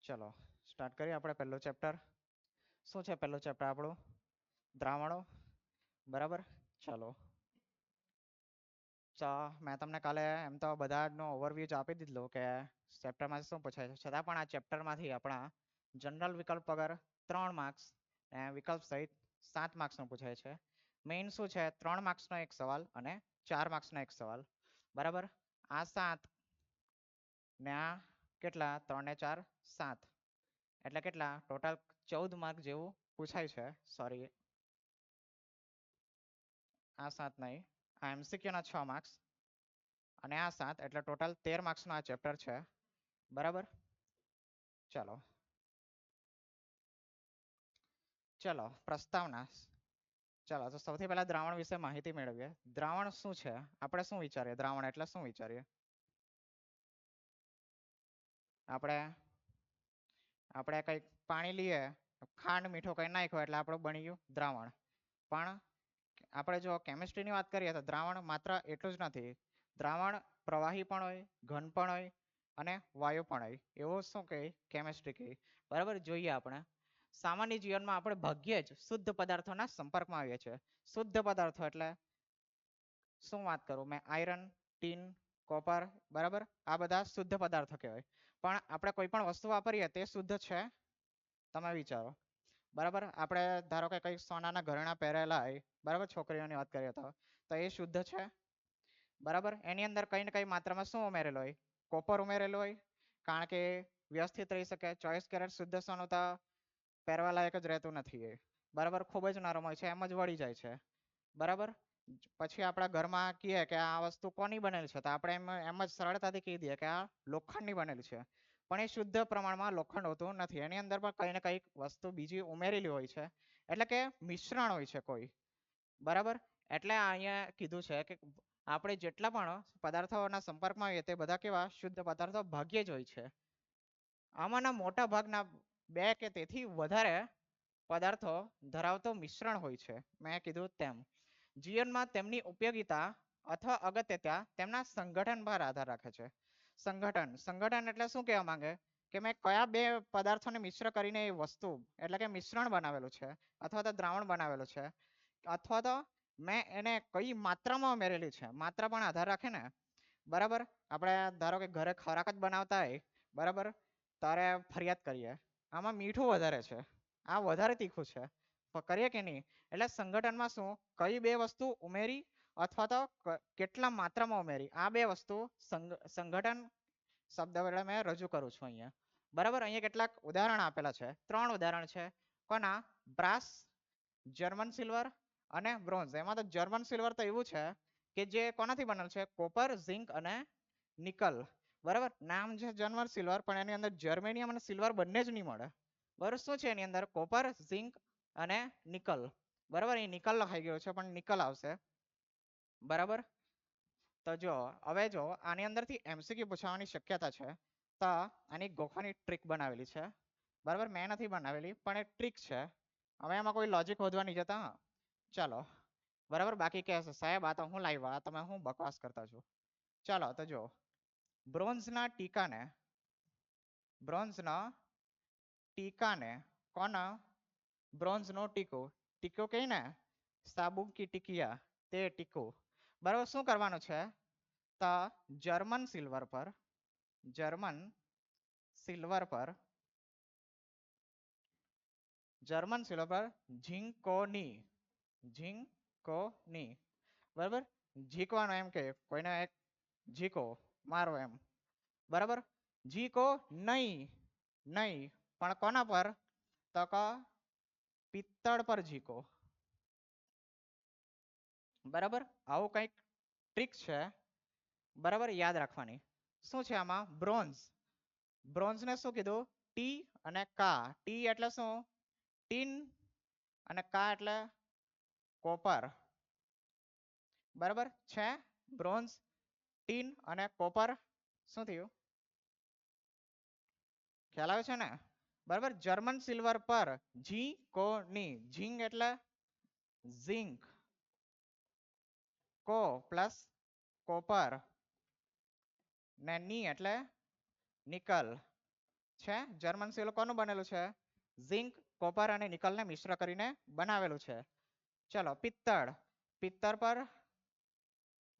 ચલો સ્ટાર્ટ કરીએ આપણે પહેલો ચેપ્ટર. શું છે પહેલો ચેપ્ટર આપણું? દ્રાવણો. બરાબર. ચલો મેં તમને કાલે એમ તો બધાનો ઓવરવ્યૂ જ આપી દીધું કે ચેપ્ટરમાં શું પૂછાય છે, છતાં પણ આ ચેપ્ટરમાંથી આપણા જનરલ વિકલ્પ વગર 3 માર્ક્સ અને વિકલ્પ સહિત 7 માર્ક્સનો પૂછાય છે. મેઇન શું છે, 3 માર્ક્સનો એક સવાલ અને 4 માર્ક્સનો એક સવાલ. બરાબર. આ 7 ને આ કેટલા? 3 ને 4 7 એટલે કેટલા? ટોટલ 14 માર્ક જેવું પૂછાય છે. સોરી, આ 7 નહીં, આ MCQ ના 6 માર્ક્સ અને આ 7 એટલે ટોટલ 13 માર્ક્સનો આ ચેપ્ટર છે. બરાબર. ચલો ચલો પ્રસ્તાવના. ચલો તો સૌથી પહેલા દ્રાવણ વિશે માહિતી મેળવીએ. દ્રાવણ શું છે? આપણે શું વિચારીએ દ્રાવણ એટલે શું વિચારીએ? આપણે કંઈક પાણી લઈએ, ખાંડ મીઠું કંઈ નાખ્યો એટલે આપણું બની ગયું દ્રાવણ. પણ આપણે જો કેમિસ્ટ્રીની વાત કરીએ તો દ્રાવણ માત્ર એટલું જ નથી. દ્રાવણ પ્રવાહી પણ હોય, ઘન પણ હોય અને વાયુ પણ હોય. એવું શું કહે? કેમિસ્ટ્રી કહે. બરાબર. જોઈએ આપણે સામાન્ય જીવનમાં આપણે ભાગ્યે જ શુદ્ધ પદાર્થોના સંપર્કમાં આવીએ છીએ. શુદ્ધ પદાર્થો એટલે શું વાત કરું મેં? Iron, tin, copper. બરાબર. આ બધા શુદ્ધ પદાર્થો કહેવાય. પણ આપણે કોઈ પણ વસ્તુ વાપરીએ તે શુદ્ધ છે? તમે વિચારો. બરાબર. આપણે ધારો કે કંઈક સોનાના ઘરેણા પહેરેલા હોય, બરાબર, છોકરીઓની વાત કરીએ તો એ શુદ્ધ છે? બરાબર. એની અંદર કઈ ને કઈ માત્રામાં શું ઉમેરેલું હોય? કોપર ઉમેરેલું હોય, કારણ કે વ્યવસ્થિત રહી શકે. 24 કેરેટ શુદ્ધ સોનું તો પહેરવા લાયક જ રહેતું નથી. બરાબર. ખૂબ જ નરમ હોય છે, એમ જ વળી જાય છે. બરાબર. પછી આપણા ઘરમાં કહીએ કે આ વસ્તુ કોની બનેલી છે, તો આપણે એમ જ સરળતાથી કહી દઈએ કે આ લોખંડની બનેલી છે. પણ એ શુદ્ધ પ્રમાણમાં લોખંડ હોતું નથી. એની અંદર પણ કંઈ ને કંઈક વસ્તુ બીજી ઉમેરેલી હોય છે, એટલે કે મિશ્રણ હોય છે કોઈ. બરાબર. એટલે અહીંયા કીધું છે કે આપણે જેટલા પણ પદાર્થોના સંપર્કમાં આવીએ તે બધા કેવા? શુદ્ધ પદાર્થો ભાગ્યે જ હોય છે. આમાંના મોટા ભાગના 2 કે તેથી વધારે પદાર્થો ધરાવતો મિશ્રણ હોય છે. મેં કીધું તેમ જીવનમાં તેમની ઉપયોગિતા અથવા અગત્યતા તેમના સંગઠન પર આધાર રાખે છે. સંગઠન એટલે શું કહેવા માંગે કે મેં કયા 2 પદાર્થોને મિશ્ર કરીને એ વસ્તુ એટલે કે મિશ્રણ બનાવેલું છે અથવા તો દ્રાવણ બનાવેલું છે, અથવા તો મેં એને કઈ માત્રામાં ઉમેરેલી છે. માત્રા પણ આધાર રાખે ને. બરાબર. આપણે ધારો કે ઘરે ખોરાક જ બનાવતા હોય, બરાબર, તારે ફરિયાદ કરીએ આમાં મીઠું વધારે છે, આ વધારે તીખું છે, કરીએ કે નહીં? એટલે સંગઠનમાં શું કઈ 2 વસ્તુ ઉમેરી અથવા તો કેટલા માત્રામાં ઉમેરી, આ 2 વસ્તુ સંગઠન શબ્દ વડે મેં રજૂ કરું છું અહીંયા. બરાબર. અહીંયા કેટલાક ઉદાહરણ આપેલા છે. 3 ઉદાહરણ છે. કોના? બ્રાસ, જર્મન સિલ્વર અને બ્રોન્ઝ. એમાં તો જર્મન સિલ્વર તો એવું છે કે જે કોનાથી બનેલ છે? કોપર, ઝિંક અને નિકલ. બરાબર. નામ છે જર્મન સિલ્વર, પણ એની અંદર જર્મેનિયમ અને સિલ્વર બંને જ નહીં મળે. બરાબર. શું છે એની અંદર? કોપર, ઝિંક અને નિકલ. બરાબર. એ નિકલ લખાઈ ગયો છે, પણ નિકલ આવશે. બરાબર. તો જો હવે જો આની અંદરથી MCQ પૂછવાની શક્યતા છે, તો આની ગોખવાની ટ્રીક બનાવેલી છે. બરાબર. મેં નથી બનાવેલી, પણ એ ટ્રીક છે. હવે એમાં કોઈ લોજિક વધવા નહીં જતા. ચાલો. બરાબર. બાકી કે સાહેબ આ તો હું લાવ્યા, તમે હું બકવાસ કરતા છો. ચાલો તો જો બ્રોન્ઝના ટીકાને કોના? બ્રોન્ઝનો ટીકો. ટીકો કહી ને, સાબુ કી ટીકિયા, તે ટીકો. બરાબર. શું કરવાનું છે? તો જર્મન સિલ્વર પર ઝીંકોની બરાબર. ઝીકવાનો એમ કે કોઈને એક ઝીકો મારો એમ. બરાબર. ઝીકો નહીં પણ કોના પર? તો પિત્તળ પર ઝીકો. બરાબર. આવું કંઈક ટ્રીક છે. બરાબર. યાદ રાખવાની. શું છે આમાં? બ્રોન્ઝને શું કીધું? ટી અને કા. ટી એટલે શું? ટીન અને કા એટલે કોપર. બરાબર છે. બ્રોન્ઝ, ટીન અને કોપર શું થયું? ખ્યાલ આવે છે ને? બરાબર. જર્મન સિલ્વર પર ઝીંકોની. ઝીંક એટલે ઝિંક, કો પ્લસ કોપર ને ની એટલે નિકલ. છે જર્મન સિલો કોનું બનેલું છે? ઝિંક, કોપર અને નિકલને મિશ્ર કરીને બનાવેલું છે. ચલો પિત્તળ, પિત્તળ પર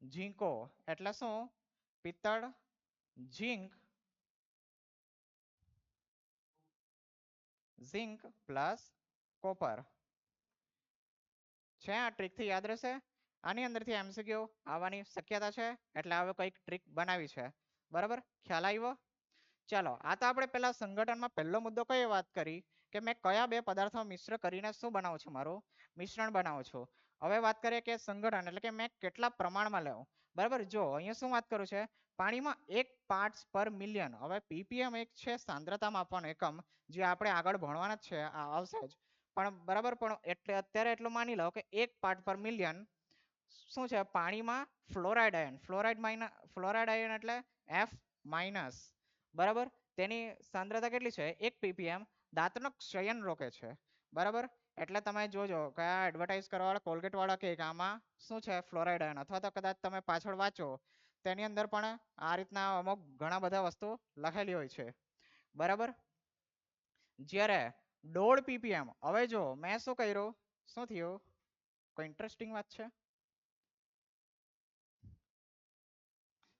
ઝીંકો એટલે શું? પિત્તળ, ઝીંક, ઝિંક પ્લસ કોપર છે. આ ટ્રીક થી યાદ રહેશે. આની અંદરથી એમસીક્યુ આવવાની શક્યતા છે એટલે હવે કઈક ટ્રીક બનાવી છે. બરાબર, ખ્યાલ આવ્યો? ચાલો, આ તો આપણે પેલા સંગઠનમાં પહેલો મુદ્દો કઈ વાત કરી કે મેં કયા બે પદાર્થો મિશ્ર કરીને શું બનાવું છું? મારું મિશ્રણ બનાવું છું. હવે વાત કરીએ કે સંગઠન એટલે કે મેં કેટલા પ્રમાણમાં લેવું. બરાબર, જો અહીંયા શું વાત કરું છે? પાણીમાં 1 પાર્ટ્સ પર મિલિયન. હવે ppm એક છે સાંદ્રતા માપવાનો એકમ, જે આપણે આગળ ભણવાના જ છે, આ આવશે જ. પણ બરાબર, પણ એટલે અત્યારે એટલું માની લો કે 1 પાર્ટ પર મિલિયન શું છે? પાણીમાં ફ્લોરાઇડ આયન, ફ્લોરાઇડ આયન એટલે F માઇનસ. બરાબર, તેની સાંદ્રતા કેટલી છે? 1 ppm. દાંતનો ક્ષયન રોકે છે. બરાબર, એટલે તમે જોજો કયા એડવર્ટાઇઝ કરવાવાળા કોલગેટ વાળા કે આમાં શું છે? Fluoride ion. અથવા તો કદાચ તમે પાછળ વાંચો તેની અંદર પણ આ રીતના અમુક ઘણા બધા વસ્તુ લખેલી હોય છે. બરાબર, જ્યારે 1.5 ppm, હવે જો મેં શું કર્યું, શું થયું? કોઈ ઇન્ટરેસ્ટિંગ વાત છે?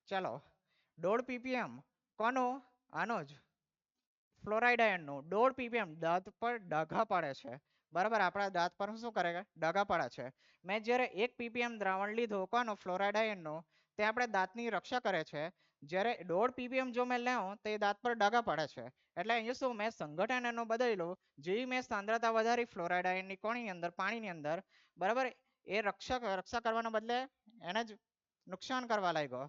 ચાલો, 1.5 ppm કોનું? આનો જ ફ્લોરાઇડ આયનનું. 1.5 ppm દાંત પર ડાઘા પાડે છે. બરાબર, આપણા દાંત પર શું કરે? ડાઘા પાડે છે. મેં જ્યારે 1 ppm દ્રાવણ લીધું કોનું? ફ્લોરાઇડ આયનનું, તે આપણે દાંતની રક્ષા કરે છે. જ્યારે 1.5 ppm જો મેં લેવું તો એ દાંત પર ડાઘા પાડે છે. એટલે અહીંયા શું મેં સંગઠન એનું બદલ્યું, જેવી મેં સાંદ્રતા વધારી ફ્લોરાઇડ આયનની કોની અંદર? પાણીની અંદર. બરાબર, એ રક્ષા કરવાના બદલે એને જ નુકસાન કરવા લાગ્યો.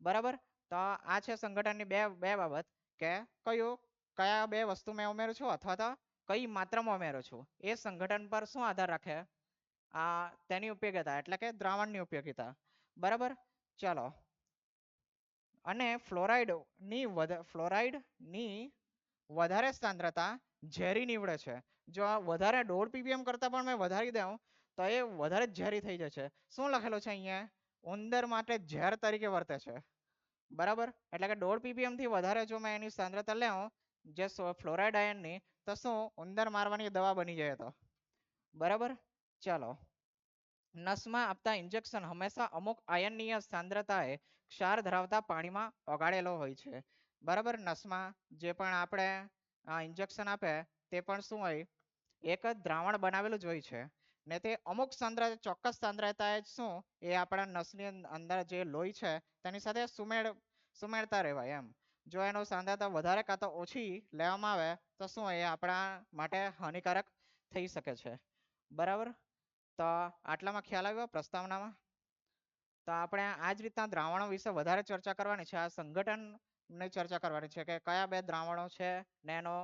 બરાબર, તો આ છે સંગઠનની બે બાબત કે કયા બે વસ્તુ મેં ઉમેરું છું અથવા તો કઈ માત્રામાં ઉમેરું છું, એ સંગઠન પર શું આધાર રાખે? આ તેની ઉપયોગિતા એટલે કે દ્રાવણની ઉપયોગિતા. બરાબર, ચાલો, અને ફ્લોરાઇડની વધારે સાંદ્રતા ઝેરી નીવડે છે. જો આ વધારે 1.5 ppm કરતા પણ મેં વધારી દઉં તો એ વધારે ઝેરી થઈ જશે. શું લખેલું છે અહીંયા? ઉંદર માટે ઝેર તરીકે વર્તે છે. બરાબર, એટલે કે 1.5 ppm થી વધારે જો મેં એની સાંદ્રતા લેવું જે ફ્લોરાઇડ આયનની, તો શું ઉંદર મારવાની દવા બની જાય તો. બરાબર, ચાલો, નસમાં આપતા ઇન્જેક્શન હંમેશા અમુક આયનીય સાંદ્રતાએ ક્ષાર ધરાવતા પાણીમાં ઓગાળેલો હોય છે. બરાબર, નસમાં જે પણ આપણે ઇન્જેક્શન આપે તે પણ શું હોય? એક જ દ્રાવણ બનાવેલું જ હોય છે ને તે અમુક સાંદ્રતા, ચોક્કસ સાંદ્રતાએ શું એ આપણા નસની અંદર જે લોહી છે તેની સાથે સુમેળતા રહેવાય એમ. જો એનો સાંદ્રતા વધારે કાં તો ઓછી લેવામાં આવે તો શું એ આપણા માટે હાનિકારક થઈ શકે છે. બરાબર, તો આટલામાં ખ્યાલ આવ્યો પ્રસ્તાવનામાં? તો આપણે આ જ રીતના દ્રાવણો વિશે વધારે ચર્ચા કરવાની છે. આ સંગઠનની ચર્ચા કરવાની છે કે કયા બે દ્રાવણો છે ને એનો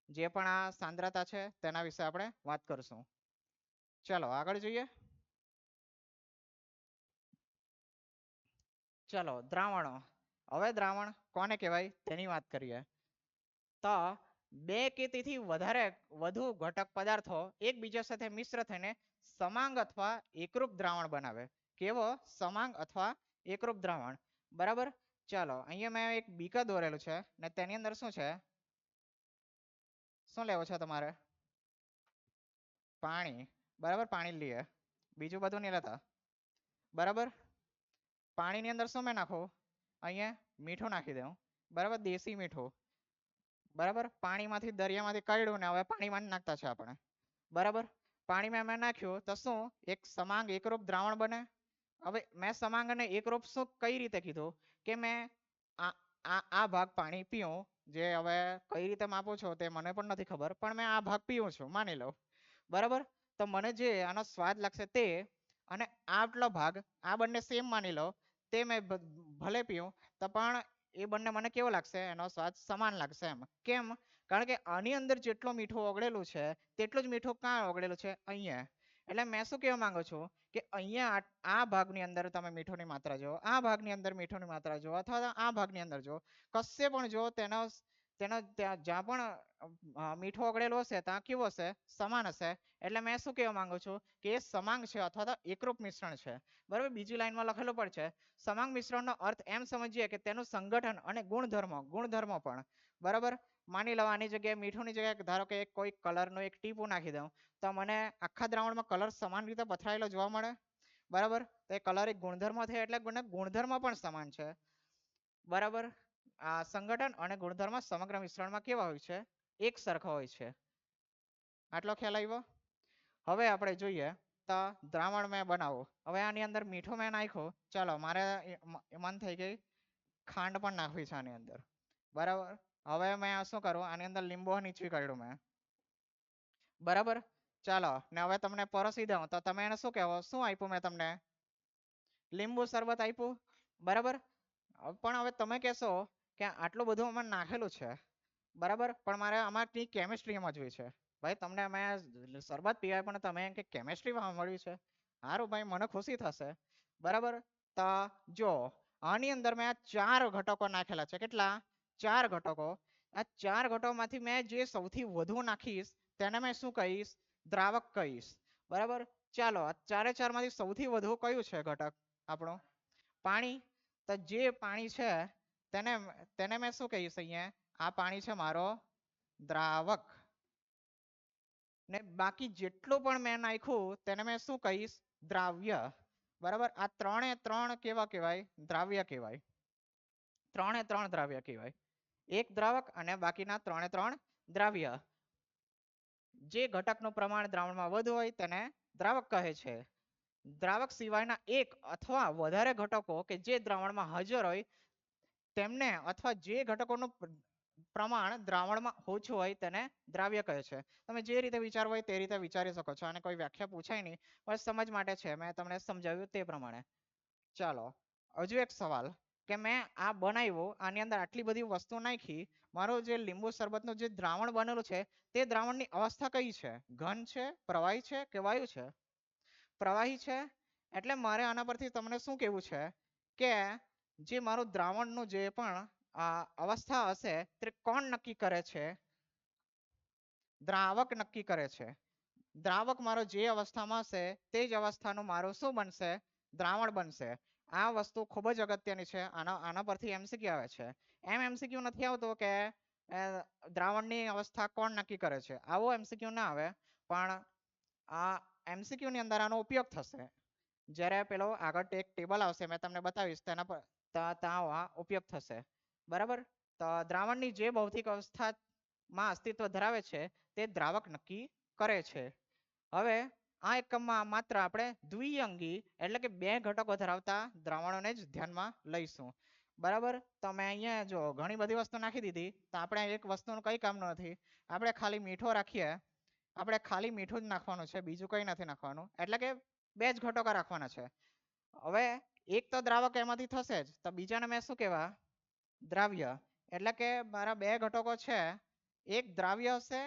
જે પણ આ સાંદ્રતા છે તેના વિશે આપણે વાત કરશું. ચાલો આગળ જોઈએ. ચાલો, દ્રાવણો. હવે દ્રાવણ કોને કહેવાય તેની વાત કરીએ. તો બે કે તેથી વધુ ઘટક પદાર્થો એકબીજા સાથે મિશ્ર થઈને સમાંગ અથવા એકરૂપ દ્રાવણ બનાવે. કેવો? સમાંગ અથવા એકરૂપ દ્રાવણ. બરાબર, ચાલો, અહીંયા મેં એક બીકર દોરેલું છે ને તેની અંદર શું છે? શું લેવું છે તમારે? પાણી. બરાબર, પાણી લઈએ, બીજું બધું નહીં લેતા. બરાબર, પાણીની અંદર શું મેં નાખું? અહીંયા મીઠું નાખી દઉં. બરાબર, દેશી મીઠું. બરાબર, પાણીમાંથી દરિયામાંથી કાઢ્યું ને હવે પાણીમાં નાખતા છે આપણે. બરાબર, પાણીમાં મેં નાખ્યું તો શું એક સમાંગ એકરૂપ દ્રાવણ બને. હવે મેં સમાંગ અને એકરૂપ શું કઈ રીતે કીધું કે મેં આ ભાગ પાણી પીવું, જે હવે કઈ રીતે માપું છો તે મને પણ નથી ખબર, પણ મેં આ ભાગ પીવું છું માની લો. બરાબર, તો મને જે આનો સ્વાદ લાગશે તે, અને આટલો ભાગ આ બંને સેમ માની લો તે મેં ભલે પીવું તો પણ એ બંને મને કેવો લાગશે? એનો સ્વાદ સમાન લાગશે એમ. કેમ? કારણ કે આની અંદર જેટલો મીઠું ઓગળેલું છે તેટલું જ મીઠું ક્યાં ઓગળેલું છે? અહીંયા. એટલે મેં શું કહેવા માંગુ છું કે અહીંયા આ ભાગની અંદર તમે મીઠુંની માત્રા જુઓ, આ ભાગની અંદર મીઠુંની માત્રા જુઓ અથવા આ ભાગની અંદર જુઓ, કશે પણ જો તેનો તેનો જ્યાં પણ મીઠું ઓગળેલું હશે ત્યાં કેવું હશે? સમાન હશે. એટલે મેં શું કહેવા માંગુ છું કે એ સમાંગ છે અથવા તો એકરૂપ મિશ્રણ છે. બરાબર, બીજી લાઈનમાં લખેલું પણ છે સમાંગ મિશ્રણનો અર્થ એમ સમજીએ કે તેનું સંગઠન અને ગુણધર્મો પણ. બરાબર, માની લો આની જગ્યાએ મીઠુંની જગ્યાએ ધારો કે કોઈ કલરનું એક ટીપું નાખી દઉં તો મને આખા દ્રાવણમાં કલર સમાન રીતે પથરાયેલો જોવા મળે. બરાબર, તો એ કલર એક ગુણધર્મ થયો એટલે ગુણધર્મ પણ સમાન છે. બરાબર, આ સંગઠન અને ગુણધર્મ સમગ્ર મિશ્રણમાં કેવા હોય છે? એક સરખા હોય છે. આટલો ખ્યાલ આવ્યો? હવે આપણે જોઈએ તો દ્રાવણ મેં બનાવો. હવે આની અંદર મીઠું મેં નાખ્યું, ચાલો મારે મન થઈ ગઈ ખાંડ પણ નાખવી છે આની અંદર. બરાબર, હવે મેં શું કરું આની અંદર લીંબુ નીચવી કાઢ્યું મેં. બરાબર, ચાલો ને હવે તમને પરોસી દઉં તો તમે એને શું કહેવો? શું આપ્યું મેં તમને? લીંબુ શરબત આપ્યું. બરાબર, પણ હવે તમે કહેશો કે આટલું બધું અમે નાખેલું છે. બરાબર, પણ મારે આમાંથી કેમિસ્ટ્રી સમજવી છે. ભાઈ તમને અમે શરબત પીવાય પણ તમે કે કેમિસ્ટ્રી મળવી છે. સારું ભાઈ, મને ખુશી થશે. બરાબર, તો જો આની અંદર મેં 4 ઘટકો નાખેલા છે. કેટલા? 4 ઘટકો. આ 4 ઘટકોમાંથી મેં જે સૌથી વધુ નાખીશ તેને મેં શું કહીશ? દ્રાવક કહીશ. બરાબર, ચાલો આ 4 માંથી સૌથી વધુ કયું છે ઘટક આપણું? પાણી. તો જે પાણી છે તેને મેં શું કહીશ? અહીંયા આ પાણી છે મારો દ્રાવક. ને બાકી જેટલું પણ મેં નાખ્યું તેને મેં શું કહીશ? દ્રાવ્ય. બરાબર, આ 3 કેવા કહેવાય? દ્રાવ્ય કહેવાય. 3 દ્રાવ્ય કહેવાય. એક દ્રાવક અને બાકીના 3 દ્રાવ્ય. જે ઘટકનું પ્રમાણ દ્રાવણમાં વધુ હોય તેને દ્રાવક કહે છે. દ્રાવક સિવાયના એક અથવા વધારે ઘટકો કે જે દ્રાવણમાં હાજર હોય તેમને અથવા જે ઘટકોનું પ્રમાણ દ્રાવણમાં ઓછું હોય તેને દ્રાવ્ય કહે છે. તમે જે રીતે વિચારવું હોય તે રીતે વિચારી શકો છો. અને કોઈ વ્યાખ્યા પૂછાય નહીં, બસ સમજ માટે છે, મેં તમને સમજાવ્યું તે પ્રમાણે. ચાલો હજુ એક સવાલ કે મેં આ બનાવ્યું, આની અંદર આટલી બધી વસ્તુ નાખી, મારું જે લીંબુ શરબતનું જે દ્રાવણ બનેલું છે તે દ્રાવણની અવસ્થા કઈ છે? ઘન છે, પ્રવાહી છે કે વાયુ છે? પ્રવાહી છે. એટલે મારે આના પરથી તમને શું કહેવું છે કે જે મારું દ્રાવણનું જે પણ અવસ્થા હશે તે કોણ નક્કી કરે છે? દ્રાવક નક્કી કરે છે. દ્રાવક મારો જે અવસ્થામાં હશે તે જ અવસ્થાનું મારું શું બનશે? દ્રાવણ બનશે. આ વસ્તુ ખૂબ જ અગત્યની છે. આના પરથી એમસીક્યુ આવે છે. એમસીક્યુ નથી આવતો કે દ્રાવણની અવસ્થા કોણ નક્કી કરે છે, આવો એમસીક્યુ ના આવે. પણ આ એમસીક્યુ ની અંદર આનો ઉપયોગ થશે જ્યારે પેલો આગળ એક ટેબલ આવશે, મેં તમને બતાવીશ, તેના પર ત્યાં ઉપયોગ થશે. બરાબર, તો દ્રાવણની જે ભૌતિક અવસ્થામાં અસ્તિત્વ ધરાવે છે તે દ્રાવક નક્કી કરે છે. હવે આ એકમમાં માત્ર આપણે દ્વિઅંગી એટલે કે 2 ઘટકો ધરાવતા દ્રાવણોને જ ધ્યાનમાં લઈશું. બરાબર, તો મેં અહીંયા જો ઘણી બધી વસ્તુ નાખી દીધી, તો આપણે એક વસ્તુનું કઈ કામનું નથી. આપણે ખાલી મીઠો રાખીએ, આપણે ખાલી મીઠું જ નાખવાનું છે, બીજું કંઈ નથી નાખવાનું. એટલે કે 2 જ ઘટકો રાખવાના છે. હવે એક તો દ્રાવક એમાંથી થશે જ, તો બીજાને મેં શું કહેવા? દ્રાવ્ય. એટલે કે મારા 2 ઘટકો છે, એક દ્રાવ્ય હશે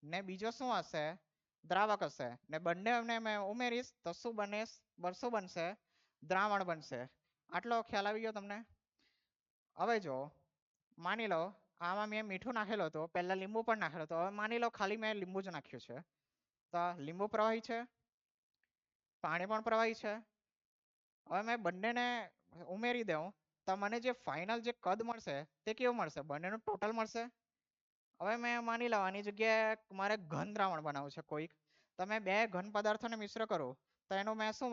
ને બીજો શું હશે? દ્રાવક હશે. ને બંનેને મેં ઉમેરીશ તો શું બનશે? દ્રાવણ બનશે. આટલો ખ્યાલ આવી ગયો તમને? હવે જો માની લો આમાં મેં મીઠું નાખેલું હતું, પહેલા લીંબુ પણ નાખેલું હતું. હવે માની લો ખાલી મેં લીંબુ જ નાખ્યું છે, તો લીંબુ પ્રવાહી છે, પાણી પણ પ્રવાહી છે. હવે મેં બંનેને ઉમેરી દઉં તો મને જે ફાઇનલ જે કદ મળશે તે કેવું મળશે? બંનેનું ટોટલ મળશે. હવે મેં માની લો આની જગ્યાએ મારે ઘન દ્રાવણ બનાવવું છે કોઈક, તો મેં 2 ઘન પદાર્થોને મિશ્ર કરું તો એનું મેં શું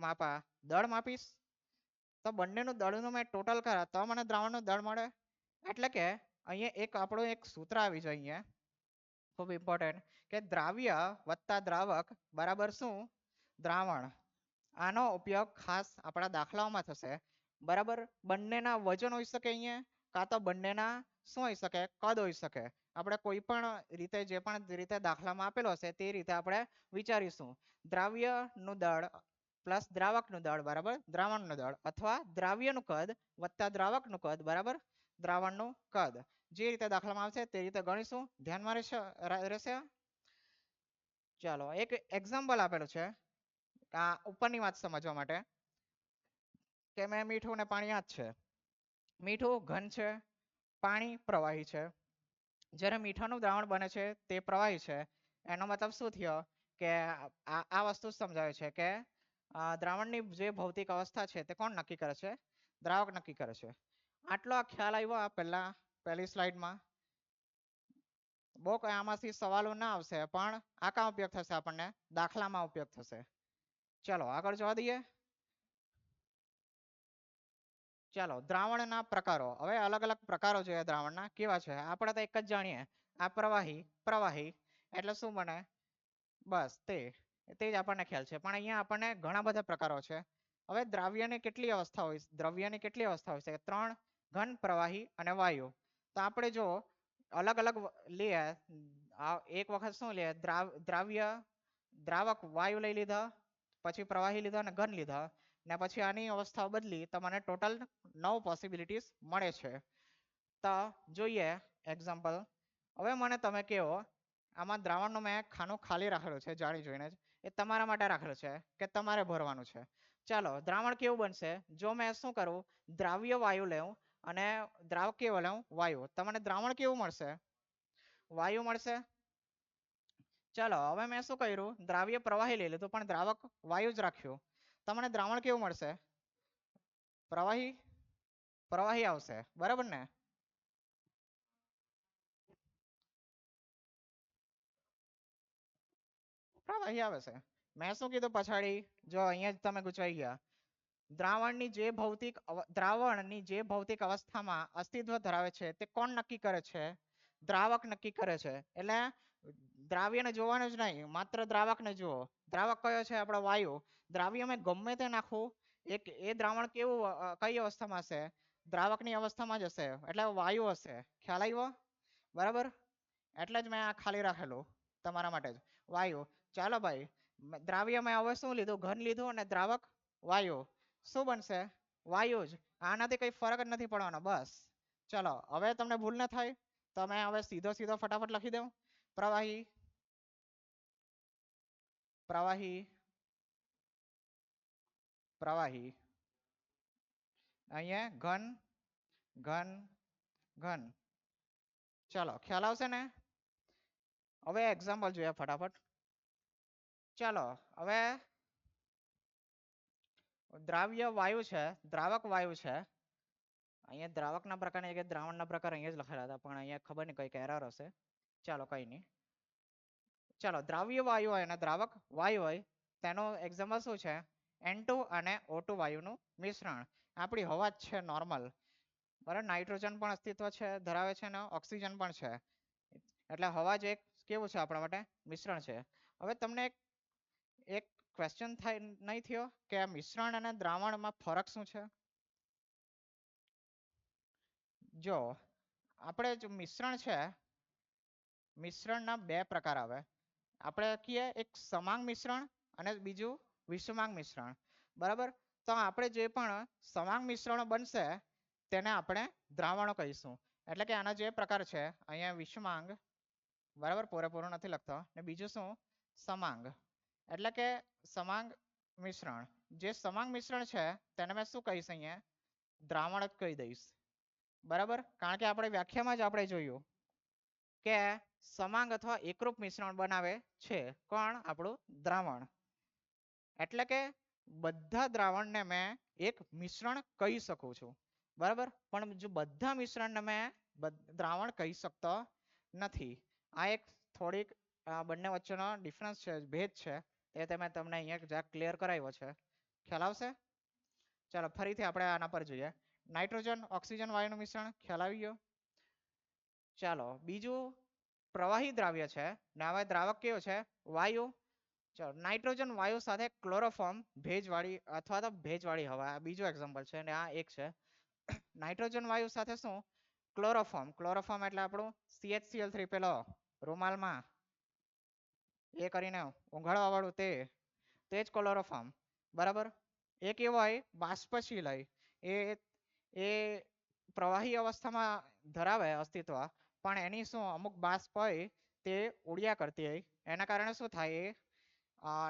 માપા? દળ માપીશ. તો બંનેનું દળનું મેં ટોટલ કરા તો મને દ્રાવણનું દળ મળે. એટલે કે અહીંયા એક આપણું એક સૂત્ર આવી જાય અહીંયા, ખૂબ ઇમ્પોર્ટન્ટ, કે દ્રાવ્ય વત્તા દ્રાવક બરાબર શું? દ્રાવણ. આનો ઉપયોગ ખાસ આપણા દાખલાઓમાં થશે. બરાબર, બંનેના વજન હોઈ શકે અહીંયા, કાં તો બંનેના શું હોઈ શકે? કદ હોઈ શકે. આપણે કોઈ પણ રીતે જે પણ રીતે દાખલામાં આપેલો હશે તે રીતે આપણે વિચારીશું. દ્રાવ્યનું દળ પ્લસ દ્રાવકનું દળ બરાબર દ્રાવણનું દળ, અથવા દ્રાવ્યનું કદ વત્તા દ્રાવકનું કદ બરાબર દ્રાવણનું કદ. જે રીતે દાખલામાં આવશે તે રીતે ગણીશું. ધ્યાનમાં રહેશે. ચાલો એક એક્ઝામ્પલ આપેલું છે આ ઉપરની વાત સમજવા માટે, કે મેં મીઠું ને પાણી આ જ છે. મીઠું ઘન છે, પાણી પ્રવાહી છે. જ્યારે મીઠાનું દ્રાવણ બને છે તે પ્રવાહી છે, એનો મતલબ શું થયો કે આ વસ્તુ સમજાવે છે કે દ્રાવણની જે ભૌતિક અવસ્થા છે તે કોણ નક્કી કરે છે? દ્રાવક નક્કી કરે છે. આટલો આ ખ્યાલ આવ્યો આ પહેલી સ્લાઇડમાં. બહુ કઈ આમાંથી સવાલો ના આવશે, પણ આ કામ ઉપયોગ થશે, આપણને દાખલામાં ઉપયોગ થશે. ચલો આગળ જવા દઈએ. ચાલો દ્રાવણના પ્રકારો. હવે અલગ અલગ પ્રકારો જોઈએ દ્રાવણના, કેવા છે આપણે તો એક જ જાણીએ, આ પ્રવાહી એટલે શું બને? બસ તે જ આપણને ખ્યાલ છે, પણ અહીંયા આપણને ઘણા બધા પ્રકારો છે. હવે દ્રાવ્યની કેટલી અવસ્થા હોય? દ્રવ્યની કેટલી અવસ્થા હોય છે? 3: ઘન, પ્રવાહી અને વાયુ. તો આપણે જો અલગ અલગ લઈએ, એક વખત શું લે, દ્રાવક વાયુ લઈ લીધા, પછી પ્રવાહી લીધા અને ઘન લીધા, ને પછી આની અવસ્થાઓ બદલી તો મને ટોટલ 9 પોસિબિલિટીઝ મળે છે. તો જોઈએ એક્ઝામ્પલ. હવે મને તમે કહો, આમાં દ્રાવણનું મેં ખાનું ખાલી રાખેલું છે જાણી જોઈને જ, એ તમારા માટે રાખેલું છે કે તમારે ભરવાનું છે. ચાલો દ્રાવણ કેવું બનશે? જો મેં શું કરું, દ્રાવ્ય વાયુ લઉં અને દ્રાવક કેવો લઉં? વાયુ, તમને દ્રાવણ કેવું મળશે? વાયુ મળશે. ચાલો હવે મેં શું કર્યું, દ્રાવ્ય પ્રવાહી લઈ લીધું પણ દ્રાવક વાયુ જ રાખ્યું, તમને દ્રાવણ કેવું મળશે? પ્રવાહી આવશે, બરાબર ને? પ્રવાહી આવે છે. મેં શું કીધું પછાડી? જો અહીંયા જ તમે ગુચવાઈ ગયા. દ્રાવણની જે ભૌતિક અવસ્થામાં અસ્તિત્વ ધરાવે છે તે કોણ નક્કી કરે છે? દ્રાવક નક્કી કરે છે. એટલે દ્રાવ્યને જોવાનું જ નહીં, માત્ર દ્રાવકને જુઓ. દ્રાવક કયો છે? આપણો વાયુ. દ્રાવ્યમાં ગમે તે નાખવું, એ દ્રાવણ કેવું, કઈ અવસ્થામાં હશે? દ્રાવકની અવસ્થામાં જ હશે, એટલે વાયુ હશે. ખ્યાલ આવ્યો? બરાબર. એટલે જ મેં આ ખાલી રાખેલું તમારા માટે જ, વાયુ. ચાલો ભાઈ, દ્રાવ્યમાં હવે શું લીધું? ઘન લીધું અને દ્રાવક વાયુ. શું બનશે? વાયુ જ. આનાથી કઈ ફરક જ નથી પડવાનો. બસ ચલો હવે તમને ભૂલ ન થાય, તમે હવે સીધો ફટાફટ લખી દઉં. પ્રવાહી, અહીંયા ઘન. ચાલો ખ્યાલ આવશે ને? હવે એક્ઝામ્પલ જોઈએ ફટાફટ. ચાલો હવે દ્રાવ્ય વાયુ છે, દ્રાવક વાયુ છે. અહીંયા દ્રાવકના પ્રકારની જગ્યાએ દ્રાવણના પ્રકાર અહીંયા જ લખેલા હતા, પણ અહીંયા ખબર નહીં કઈ એરર હશે. ચાલો કઈ નહીં. ચાલો દ્રાવ્ય વાયુ હોય અને દ્રાવક વાયુ હોય, તેનો એક્ઝામ્પલ શું છે? N2 અને O2 વાયુનું મિશ્રણ. આપણી હવા જ છે નોર્મલ, બરાબર. નાઇટ્રોજન પણ અસ્તિત્વ છે ધરાવે છે અને ઓક્સિજન પણ છે, એટલે હવા જ એક કેવું છે આપણા માટે? મિશ્રણ છે. હવે તમને એક ક્વેશ્ચન થાય નહીં થયો કે આ મિશ્રણ અને દ્રાવણમાં ફરક શું છે? જો આપણે જો મિશ્રણ છે, મિશ્રણના બે પ્રકાર આવે. આપણે કહીએ એક સમાંગ મિશ્રણ અને બીજું વિષમાંગ મિશ્રણ, બરાબર. તો આપણે જે પણ સમાંગ મિશ્રણો બનશે તેને આપણે દ્રાવણો કહીશું. એટલે કે આના જે પ્રકાર છે, અહીંયા વિષમાંગ, બરાબર, પૂરેપૂરું નથી લખતો, ને બીજું શું? સમાંગ. એટલે કે સમાંગ મિશ્રણ. જે સમાંગ મિશ્રણ છે તેને મેં શું કહીશ? અહીંયા દ્રાવણ જ કહી દઈશ, બરાબર. કારણ કે આપણે વ્યાખ્યામાં જ આપણે જોયું કે સમાંગ અથવા એકરૂપ મિશ્રણ બનાવે છે કોણ? આપણું દ્રાવણ. એટલે કે બધા દ્રાવણને મેં એક મિશ્રણ કહી શકું છું, બરાબર. પણ જો બધા મિશ્રણને મેં દ્રાવણ કહી શકતો નથી. આ એક થોડીક બંને વચ્ચેનો ડિફરન્સ છે, ભેદ છે, એ તમે તમને અહીંયા જ્યાં ક્લિયર કરાવ્યો છે. ખ્યાલ આવશે? ચાલો ફરીથી આપણે આના પર જોઈએ. નાઇટ્રોજન ઓક્સિજન વાયુનું મિશ્રણ, ખ્યાલ આવી ગયો? ચાલો બીજું પ્રવાહી દ્રાવ્ય છે, ને હવે દ્રાવક કેવો છે? વાયુ. ચાલો નાઇટ્રોજન વાયુ સાથે ક્લોરોફોર્મ, ભેજવાળી અથવા તો ભેજવાળી હવા, આ બીજું એક્ઝામ્પલ છે, ને આ એક છે નાઇટ્રોજન વાયુ સાથે શું? ક્લોરોફોર્મ એટલે આપણું CHCl3, પેલો રૂમાલમાં એ કરીને ઉઘાડવા વાળું તે જ ક્લોરોફોર્મ, બરાબર. એક એવો હોય બાષ્પશીલ હોય, એ પ્રવાહી અવસ્થામાં ધરાવે અસ્તિત્વ, પણ એની શું અમુક બાષ્પ હોય તે ઉડ્યા કરતી હોય, એના કારણે શું થાય?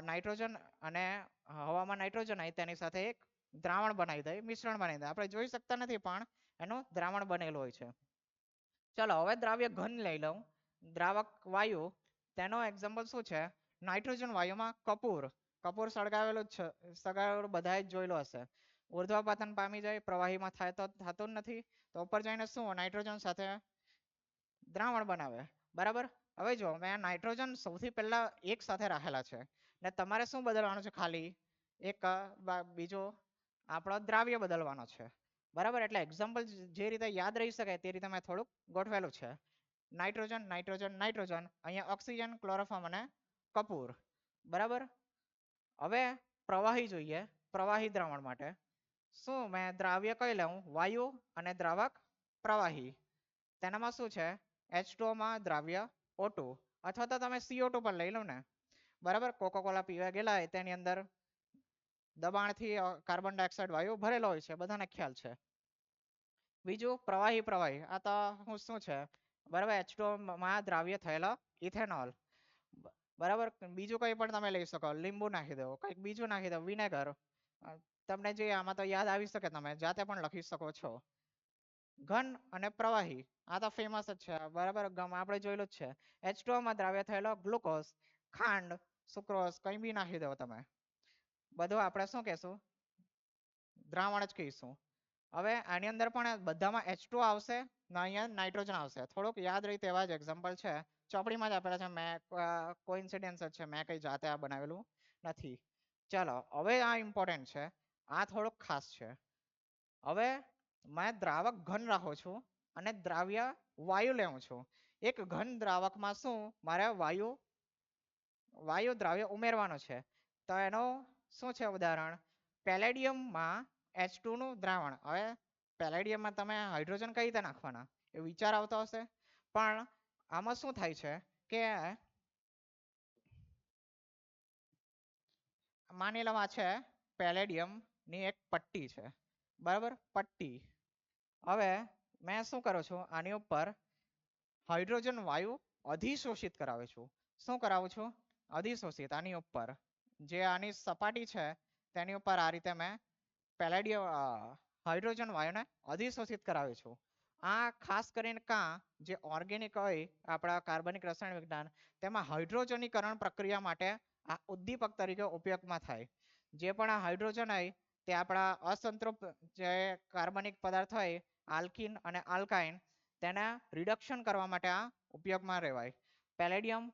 નાઇટ્રોજન અને હવામાં નાઇટ્રોજન હોય તેની સાથે એક દ્રાવણ બનાવી દે, મિશ્રણ બનાવી દે. આપણે જોઈ શકતા નથી પણ એનું દ્રાવણ બનેલું હોય છે. ચલો હવે દ્રાવ્ય ઘન લઈ લઉં. દ્રાવક વાયુ, તેનો એક્ઝામ્પલ શું છે? નાઇટ્રોજન વાયુમાં કપૂર સળગાવેલું જ છે, સળગાવેલું બધાએ જ જોયેલું હશે. ઉર્ધ્વપતન પામી જાય, પ્રવાહીમાં થાય તો થતું જ નથી, તો ઉપર જઈને શું નાઇટ્રોજન સાથે દ્રાવણ બનાવે. બરાબર. હવે જો મેં નાઇટ્રોજન સૌથી પહેલા એક સાથે રાખેલા છે ને તમારે શું બદલવાનું છે? ખાલી એક બીજો આપણો દ્રાવ્ય બદલવાનો છે. બરાબર. એટલે એક્ઝામ્પલ જે રીતે યાદ રહી શકે તે રીતે મેં થોડુંક ગોઠવેલું છે. નાઇટ્રોજન નાઇટ્રોજન નાઇટ્રોજન, અહીંયા ઓક્સિજન, ક્લોરોફોર્મ અને કપૂર. બરાબર. હવે પ્રવાહી જોઈએ. પ્રવાહી દ્રાવણ માટે શું મેં દ્રાવ્ય કઈ લઉં? વાયુ અને દ્રાવક પ્રવાહી. તેનામાં શું છે? H2O માં દ્રાવ્ય O2, અથવા તો તમે CO2 પણ લઈ લો ને. બરાબર. કોકોકોલા પીવા ગયેલા હોય તેની અંદર દબાણથી કાર્બન ડાયોક્સાઇડ વાયુ ભરેલો હોય છે, બધાને ખ્યાલ છે. બીજું પ્રવાહી, આ તો શું છે? બરાબર. H2O માં દ્રાવ્ય થયેલો ઇથેનોલ. બરાબર. બીજું કંઈ પણ તમે લઈ શકો, લીંબુ નાખી દો, કંઈક બીજું નાખી દો, વિનેગર. તમને જે આમાં તો યાદ આવી શકે તમે જાતે પણ લખી શકો છો. ઘન અને પ્રવાહી, આ તો ફેમસ જ છે. બરાબર. આપણે જોયેલું જ છે. H2O માં દ્રાવ્ય થયેલો ગ્લુકોઝ, ખાંડ, સુક્રોઝ, કંઈ બી નાખી દો તમે, બધું આપણે શું કહેશું? દ્રાવણ જ કહીશું. હવે આની અંદર પણ બધામાં H2O આવશે ને અહીંયા નાઇટ્રોજન આવશે. થોડુંક યાદ રહી તેવા જ એક્ઝામ્પલ છે, ચોપડીમાં જ આપેલા છે. મેં કોઇન્સિડન્સ જ છે, મેં કંઈ જાતે આ બનાવેલું નથી. ચાલો હવે આ ઇમ્પોર્ટન્ટ છે, આ થોડુંક ખાસ છે. હવે મેં દ્રાવક ઘન રાખું છું અને દ્રાવ્ય વાયુ લેવું છું. એક ઘન દ્રાવકમાં શું મારે વાયુ દ્રાવ્ય ઉમેરવાનો છે. તો એનો શું છે ઉદાહરણ? પેલેડિયમમાં H2 નું દ્રાવણ. હવે પેલેડિયમમાં તમે હાઇડ્રોજન કઈ રીતે નાખવાના એ વિચાર આવતો હશે, પણ આમાં શું થાય છે કે માની લો આ છે પેલેડિયમની એક પટ્ટી છે. બરાબર. પટ્ટી. હવે મેં શું કરું છું? આની ઉપર હાઇડ્રોજન વાયુ અધિશોષિત કરાવું છું. શું કરાવું છું? અધિશોષિત. આની ઉપર જે આની સપાટી છે તેની ઉપર આ રીતે મેં હાઇડ્રોજન વાયુને અધિશોષિત કરાવું છું. આ ખાસ કરીને જે ઓર્ગેનિક હોય આપણા કાર્બનિક રસાયણ વિજ્ઞાન, તેમાં હાઇડ્રોજનીકરણ પ્રક્રિયા માટે આ ઉદ્દીપક તરીકે ઉપયોગમાં થાય. જે પણ આ હાઇડ્રોજન હોય તે આપણા અસંતૃપ્ત જે કાર્બનિક પદાર્થ હોય, આલ્કિન અને આલ્કાઇન, તેના રિડક્શન કરવા માટે આ ઉપયોગમાં લેવાય. પેલેડિયમ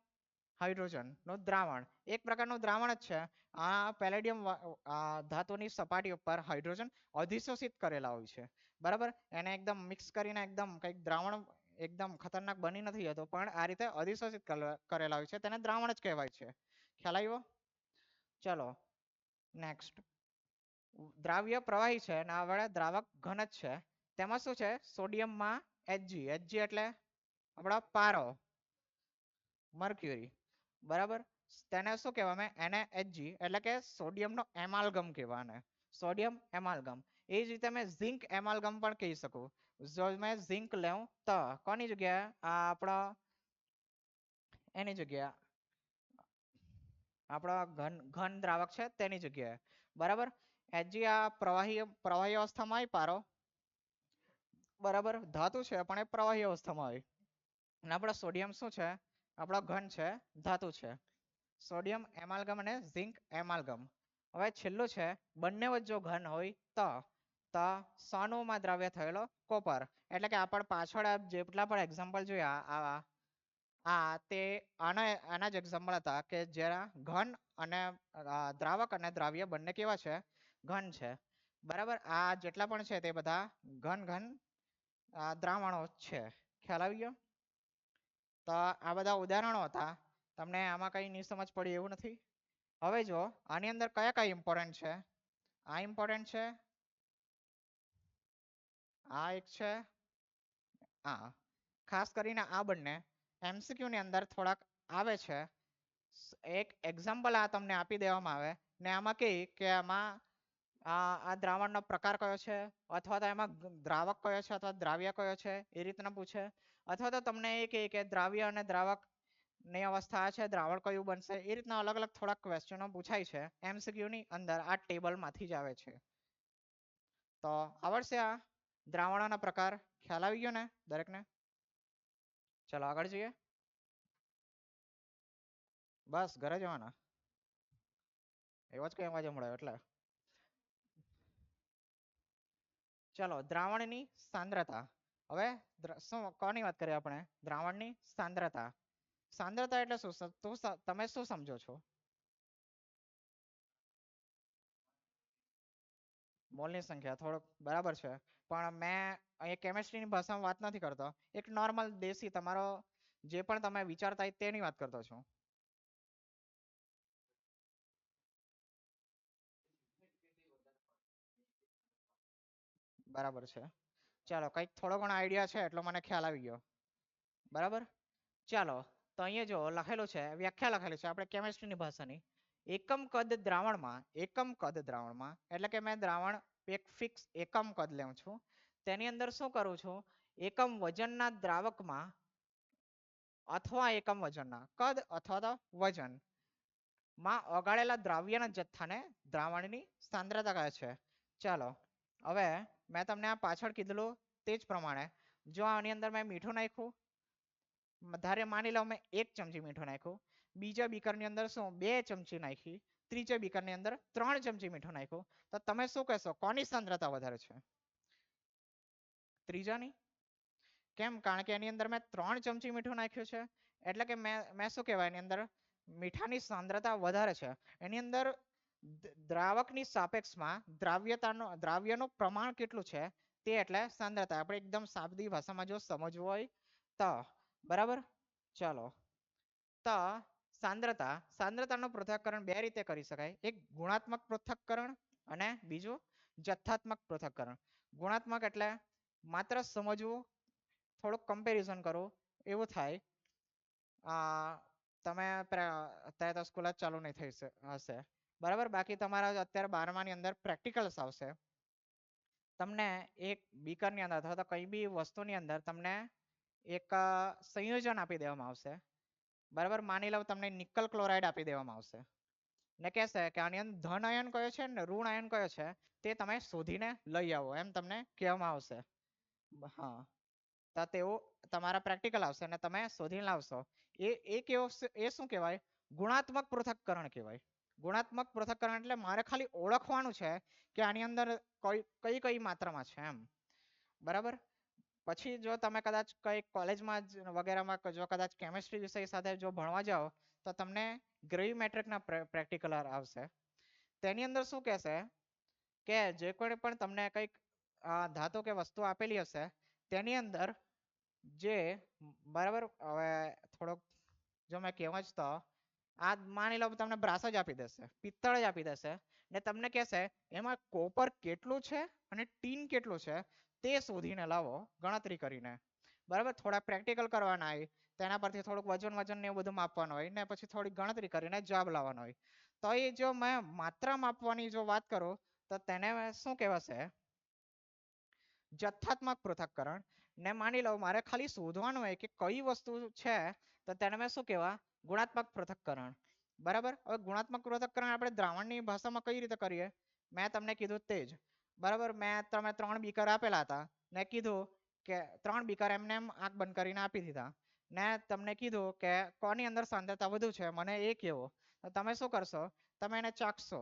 હાઇડ્રોજનનું દ્રાવણ એક પ્રકારનું દ્રાવણ જ છે. આ પેલેડિયમ ધાતુની સપાટી ઉપર હાઇડ્રોજન અધિશોષિત કરેલા હોય છે. બરાબર. એને એકદમ મિક્સ કરીને એકદમ કંઈક દ્રાવણ એકદમ ખતરનાક બની નથી જતો, પણ આ રીતે અધિશોષિત કરેલા હોય છે, તેને દ્રાવણ જ કહેવાય છે. ખ્યાલ આવ્યો? ચલો નેક્સ્ટ. દ્રાવ્ય પ્રવાહી છે અને આ દ્રાવક ઘન જ છે. તેમાં શું છે? સોડિયમમાં Hg એટલે આપણો પારો, મર્ક્યુરી. બરાબર. તેને શું કહેવાય? એને Hg એટલે કે સોડિયમનો એમાલ્ગમ કહેવાય. સોડિયમ એમાલ્ગમ. એ જ રીતે મેં ઝિંક એમાલ્ગમ પણ કહી શકું. જો મેં ઝિંક લઉં તો કોની જગ્યાએ? આ આપણો એની જગ્યાએ આપણો ઘન દ્રાવક છે તેની જગ્યાએ. બરાબર. Hg આ પ્રવાહી અવસ્થામાં હોય પારો. બરાબર. ધાતુ છે પણ એ પ્રવાહી અવસ્થામાં હોય. અને આપણો સોડિયમ શું છે? આપણો ઘન છે, ધાતુ છે. સોડિયમ એમાલ્ગમ અને ઝિંક એમાલ્ગમ. હવે છેલ્લું છે, બંને જો ઘન હોય તો સોનુમાં દ્રાવ્ય થયેલો કોપર. એટલે કે આપણે પાછળ જેટલા પણ એક્ઝામ્પલ જોયા તે આના જ એક્ઝામ્પલ હતા કે જ્યાં ઘન અને દ્રાવક અને દ્રાવ્ય બંને કેવા છે? ઘન છે. બરાબર. આ જેટલા પણ છે તે બધા ઘન દ્રાવણો છે. ખ્યાલ આવી ગયો? તો આ બધા ઉદાહરણો હતા. તમને આમાં કઈ નહીં સમજ પડી એવું નથી. હવે જો આની અંદર કયા ઇમ્પોર્ટન્ટ છે? આ ઇમ્પોર્ટન્ટ છે, આ એક છે, આ ખાસ કરીને આ બંને MCQ ની અંદર થોડાક આવે છે. એક એક્ઝામ્પલ આ તમને આપી દેવામાં આવે ને આમાં કે આમાં આ દ્રાવણનો પ્રકાર કયો છે, અથવા તો એમાં દ્રાવક કયો છે અથવા દ્રાવ્ય કયો છે, એ રીતના પૂછે. અથવા તો તમને એ કે દ્રાવ્ય અને દ્રાવક ની અવસ્થા છે, દ્રાવણ કયું બનશે, એ રીતના અલગ અલગ થોડાક ક્વેશ્ચનો પૂછાય છે MCQ ની અંદર. આ ટેબલમાંથી જ આવે છે. તો આવડશે આ દ્રાવણોના પ્રકાર? ખ્યાલ આવી ગયો ને દરેકને? ચલો આગળ જોઈએ. બસ ઘરે જવાના એવો જ કઈ અવાજ મળ્યો એટલે. ચલો દ્રાવણની સાંદ્રતા. હવે શું કોની વાત કરીએ આપણે? દ્રાવણની સાંદ્રતા. સાંદ્રતા એટલે શું? તમે શું સમજો છો? મોલની સંખ્યા. થોડોક બરાબર છે, પણ મેં અહીંયા કેમેસ્ટ્રીની ભાષામાં વાત નથી કરતો. એક નોર્મલ દેશી તમારો જે પણ તમે વિચારતા હોય તેની વાત કરતો છું. બરાબર છે. ચાલો કંઈક થોડો ઘણો આઈડિયા છે એટલો મને ખ્યાલ આવી ગયો. બરાબર. ચાલો તો અહીંયા જો લખેલું છે, વ્યાખ્યા લખેલી છે આપણે કેમેસ્ટ્રીની ભાષાની. એકમ કદ દ્રાવણમાં, એકમ કદ દ્રાવણમાં એટલે કે મેં દ્રાવણ એક ફિક્સ એકમ કદ લઉં છું. તેની અંદર શું કરું છું? એકમ વજનના દ્રાવકમાં અથવા એકમ વજનના કદ અથવા તો વજન માં ઓગાળેલા દ્રાવ્યના જથ્થાને દ્રાવણની સાંદ્રતા કહે છે. ચાલો હવે મેં તમને આ પાછળ કીધેલું તે જ પ્રમાણે જો આની અંદર મેં મીઠું નાખ્યું, ધારે માની લો મેં 1 ચમચી મીઠું નાખ્યું, બીજા બીકરની અંદર શું 2 ચમચી નાખી, ત્રીજા બીકરની અંદર 3 ચમચી મીઠું નાખ્યું, તો તમે શું કહેશો કોની સાંદ્રતા વધારે છે? ત્રીજાની. કેમ? કારણ કે એની અંદર મેં 3 ચમચી મીઠું નાખ્યું છે એટલે કે મેં શું કહેવાય એની અંદર મીઠાની સાંદ્રતા વધારે છે. એની અંદર દ્રાવકની સાપેક્ષમાં દ્રાવ્યનું પ્રમાણ કેટલું છે તે એટલે સાંદ્રતા. આપણે એકદમ સાદી ભાષામાં જો સમજવું હોય તો બરાબર. ચાલો તો સાંદ્રતાનું પૃથ્થકરણ બે રીતે કરી શકાય. એક ગુણાત્મક પૃથ્થકરણ અને બીજું જથ્થાત્મક પૃથ્થકરણ. ગુણાત્મક એટલે માત્ર સમજવું, થોડુંક કમ્પેરિઝન કરવું એવું થાય. તમે અત્યારે તો સ્કૂલ જ ચાલુ નહીં થઈ હશે બરાબર. બાકી તમારા અત્યારે 12માની અંદર પ્રેક્ટિકલ્સ આવશે. તમને એક બીકરની અંદર અથવા તો કઈ બી વસ્તુની અંદર તમને એક સંયોજન આપી દેવામાં આવશે બરાબર. માની લો તમને નિકલ ક્લોરાઇડ આપી દેવામાં આવશે ને કહેશે કે આની અંદર ધન આયન કયો છે ને ઋણ આયન કયો છે તે તમે શોધીને લઈ આવો એમ તમને કહેવામાં આવશે. હા, તો તેવું તમારા પ્રેક્ટિકલ આવશે અને તમે શોધીને લાવશો. એ કેવો એ શું કહેવાય? ગુણાત્મક પૃથ્થકરણ કહેવાય. ગુણાત્મક પૃથ્થકરણ એટલે મારે ખાલી ઓળખવાનું છે કે આની અંદર કઈ કઈ માત્રામાં છે એમ બરાબર. પછી જો તમે કદાચ કઈ કોલેજમાં વગેરેમાં જો કદાચ કેમેસ્ટ્રી વિષય સાથે જો ભણવા જાઓ તો તમને ગ્રેવિમેટ્રિકના પ્રેક્ટિકલ આવશે. તેની અંદર શું કહેશે કે જે કોઈ પણ તમને કંઈક ધાતુ કે વસ્તુ આપેલી હશે તેની અંદર જે બરાબર. હવે થોડોક જો મેં કહેવા જ તો આ માની લો તમને બ્રાસ જ આપી દેશે, પિત્તળ જ આપી દેશે ને તમને કહેશે એમાં કોપર કેટલું છે અને ટીન કેટલું છે તે શોધીને લાવો ગણતરી કરીને બરાબર. થોડા પ્રેક્ટિકલ કરવાના હોય, તેના પરથી થોડુંક વજન ને એવું બધું માપવાનું હોય ને પછી થોડી ગણતરી કરીને જવાબ લાવવાનો હોય. તો એ જો મેં માત્રા માપવાની જો વાત કરું તો તેને શું કહેવાશે? જથ્થાત્મક પૃથ્થકરણ. ને માની લો મારે ખાલી શોધવાનું હોય કે કઈ વસ્તુ છે તો તેને મેં શું કહેવા? ગુણાત્મક પૃથ્થકરણ બરાબર. હવે ગુણાત્મક પૃથ્થકરણ આપણે દ્રાવણની ભાષામાં કઈ રીતે કરીએ? મેં તમને કીધું તે જ બરાબર. તમે 3 બીકર આપેલા હતા ને કીધું કે 3 બીકર એમને એમ આંખ બંધ કરીને આપી દીધા ને તમને કીધું કે કોની અંદર સાંદ્રતા વધુ છે મને એ કહેવો. તો તમે શું કરશો? તમે એને ચાખશો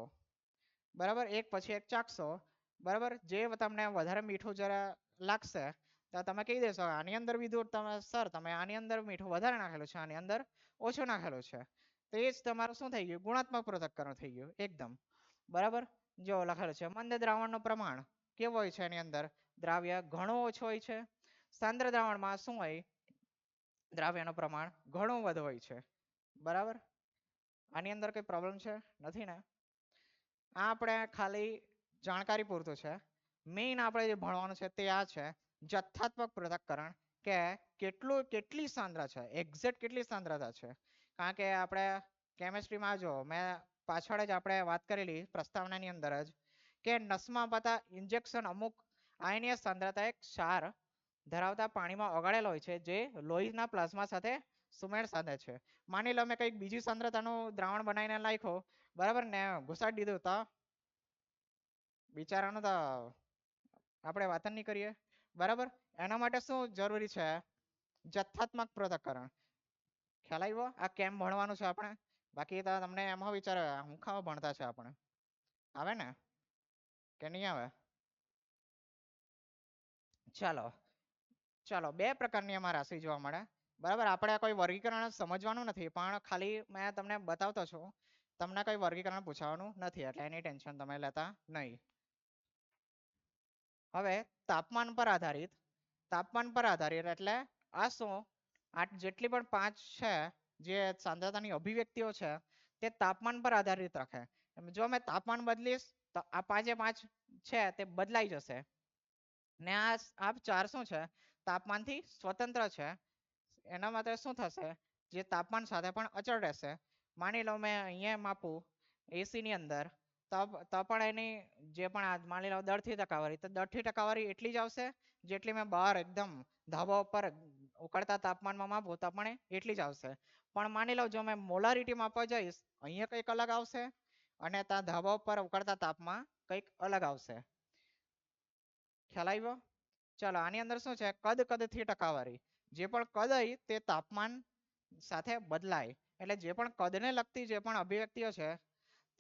બરાબર. એક પછી એક ચાખશો બરાબર. જે તમને વધારે મીઠું જરા લાગશે તો તમે કહી દેશો આની અંદર વિધુર તમે સર તમે આની અંદર મીઠું વધારે નાખેલું છે, આની અંદર ઓછું નાખેલું છે. તો એ જ તમારું શું થઈ ગયું? ગુણાત્મક પૃથ્થકરણ થઈ ગયું એકદમ બરાબર. જો લખેલું છે મંદ દ્રાવણનું પ્રમાણ કેવું હોય છે? એની અંદર દ્રાવ્ય ઘણો ઓછો હોય છે. સાંદ્ર દ્રાવણમાં શું હોય? દ્રાવ્યનું પ્રમાણ ઘણું વધુ હોય છે બરાબર. આની અંદર કઈ પ્રોબ્લેમ છે? નથી ને? આ આપણે ખાલી જાણકારી પૂરતું છે. મેઇન આપણે જે ભણવાનું છે તે આ છે જથ્થાત્મક પૃથ્થકરણ કે કેટલી સાંદ્રતા છે, એક્ઝેક્ટ કેટલી સાંદ્રતા છે. કારણ કે આપણે કેમેસ્ટ્રીમાં જો મેં પાછળ જ આપણે વાત કરેલી પ્રસ્તાવનાની અંદર જ કે નસમાં પાતા ઇન્જેક્શન અમુક આયનીય સાંદ્રતા એક ક્ષાર ધરાવતા પાણીમાં ઓગાળેલો હોય છે જે લોહીના પ્લાઝ્મા સાથે સુમેળ સાધે છે. માની લો મેં કંઈક બીજી સાંદ્રતાનું દ્રાવણ બનાવીને નાખ્યો બરાબર ને ઘુસાડી દીધું તો બિચારાનું તો આપણે વાત નહીં કરીએ બરાબર. એના માટે શું જરૂરી છે? જથ્થાત્મક પૃથ્થકરણ. ખ્યાલ આવ્યો? આ કેમ ભણવાનું છે આપણે? બાકી તો તમને એમાં વિચાર હું ખાવા ભણતા છે આપણે? આવે ને કે નહીં આવે? ચાલો ચાલો, બે પ્રકારની એમાં રાશિ જોવા મળે. બરાબર, આપણે કોઈ વર્ગીકરણ સમજવાનું નથી, પણ ખાલી મેં તમને બતાવતો છું. તમને કોઈ વર્ગીકરણ પૂછવાનું નથી, એટલે એની ટેન્શન તમે લેતા નહીં. હવે તાપમાન પર આધારિત એટલે આ શું, આ જેટલી પણ 5 છે જે સાંદ્રતાની અભિવ્યક્તિઓ છે તે તાપમાન પર આધારિત રાખે. જો મેં તાપમાન બદલીશ તો આ 5 છે તે બદલાઈ જશે, ને આ 4 શું છે, તાપમાનથી સ્વતંત્ર છે. એના માટે શું થશે, જે તાપમાન સાથે પણ અચળ રહેશે. માની લો મેં અહીંયા માપું એસી ની અંદર, તો પણ એની જે પણ માની લો 10% તો 10% એટલી જ આવશે જેટલી મેં બહાર એકદમ ધાબા ઉપર ઉકળતા તાપમાનમાં માપું તો પણ એટલી જ આવશે. પણ માની લો જો મેં મોલારિટી માપવા જઈશ, અહીંયા કંઈક અલગ આવશે અને ત્યાં ધાબા ઉપર ઉકળતા તાપમાં કંઈક અલગ આવશે. ખ્યાલ આવ્યો? ચાલો, આની અંદર શું છે, કદથી ટકાવારી. જે પણ કદ હોય તે તાપમાન સાથે બદલાય. એટલે જે પણ કદને લગતી જે પણ અભિવ્યક્તિઓ છે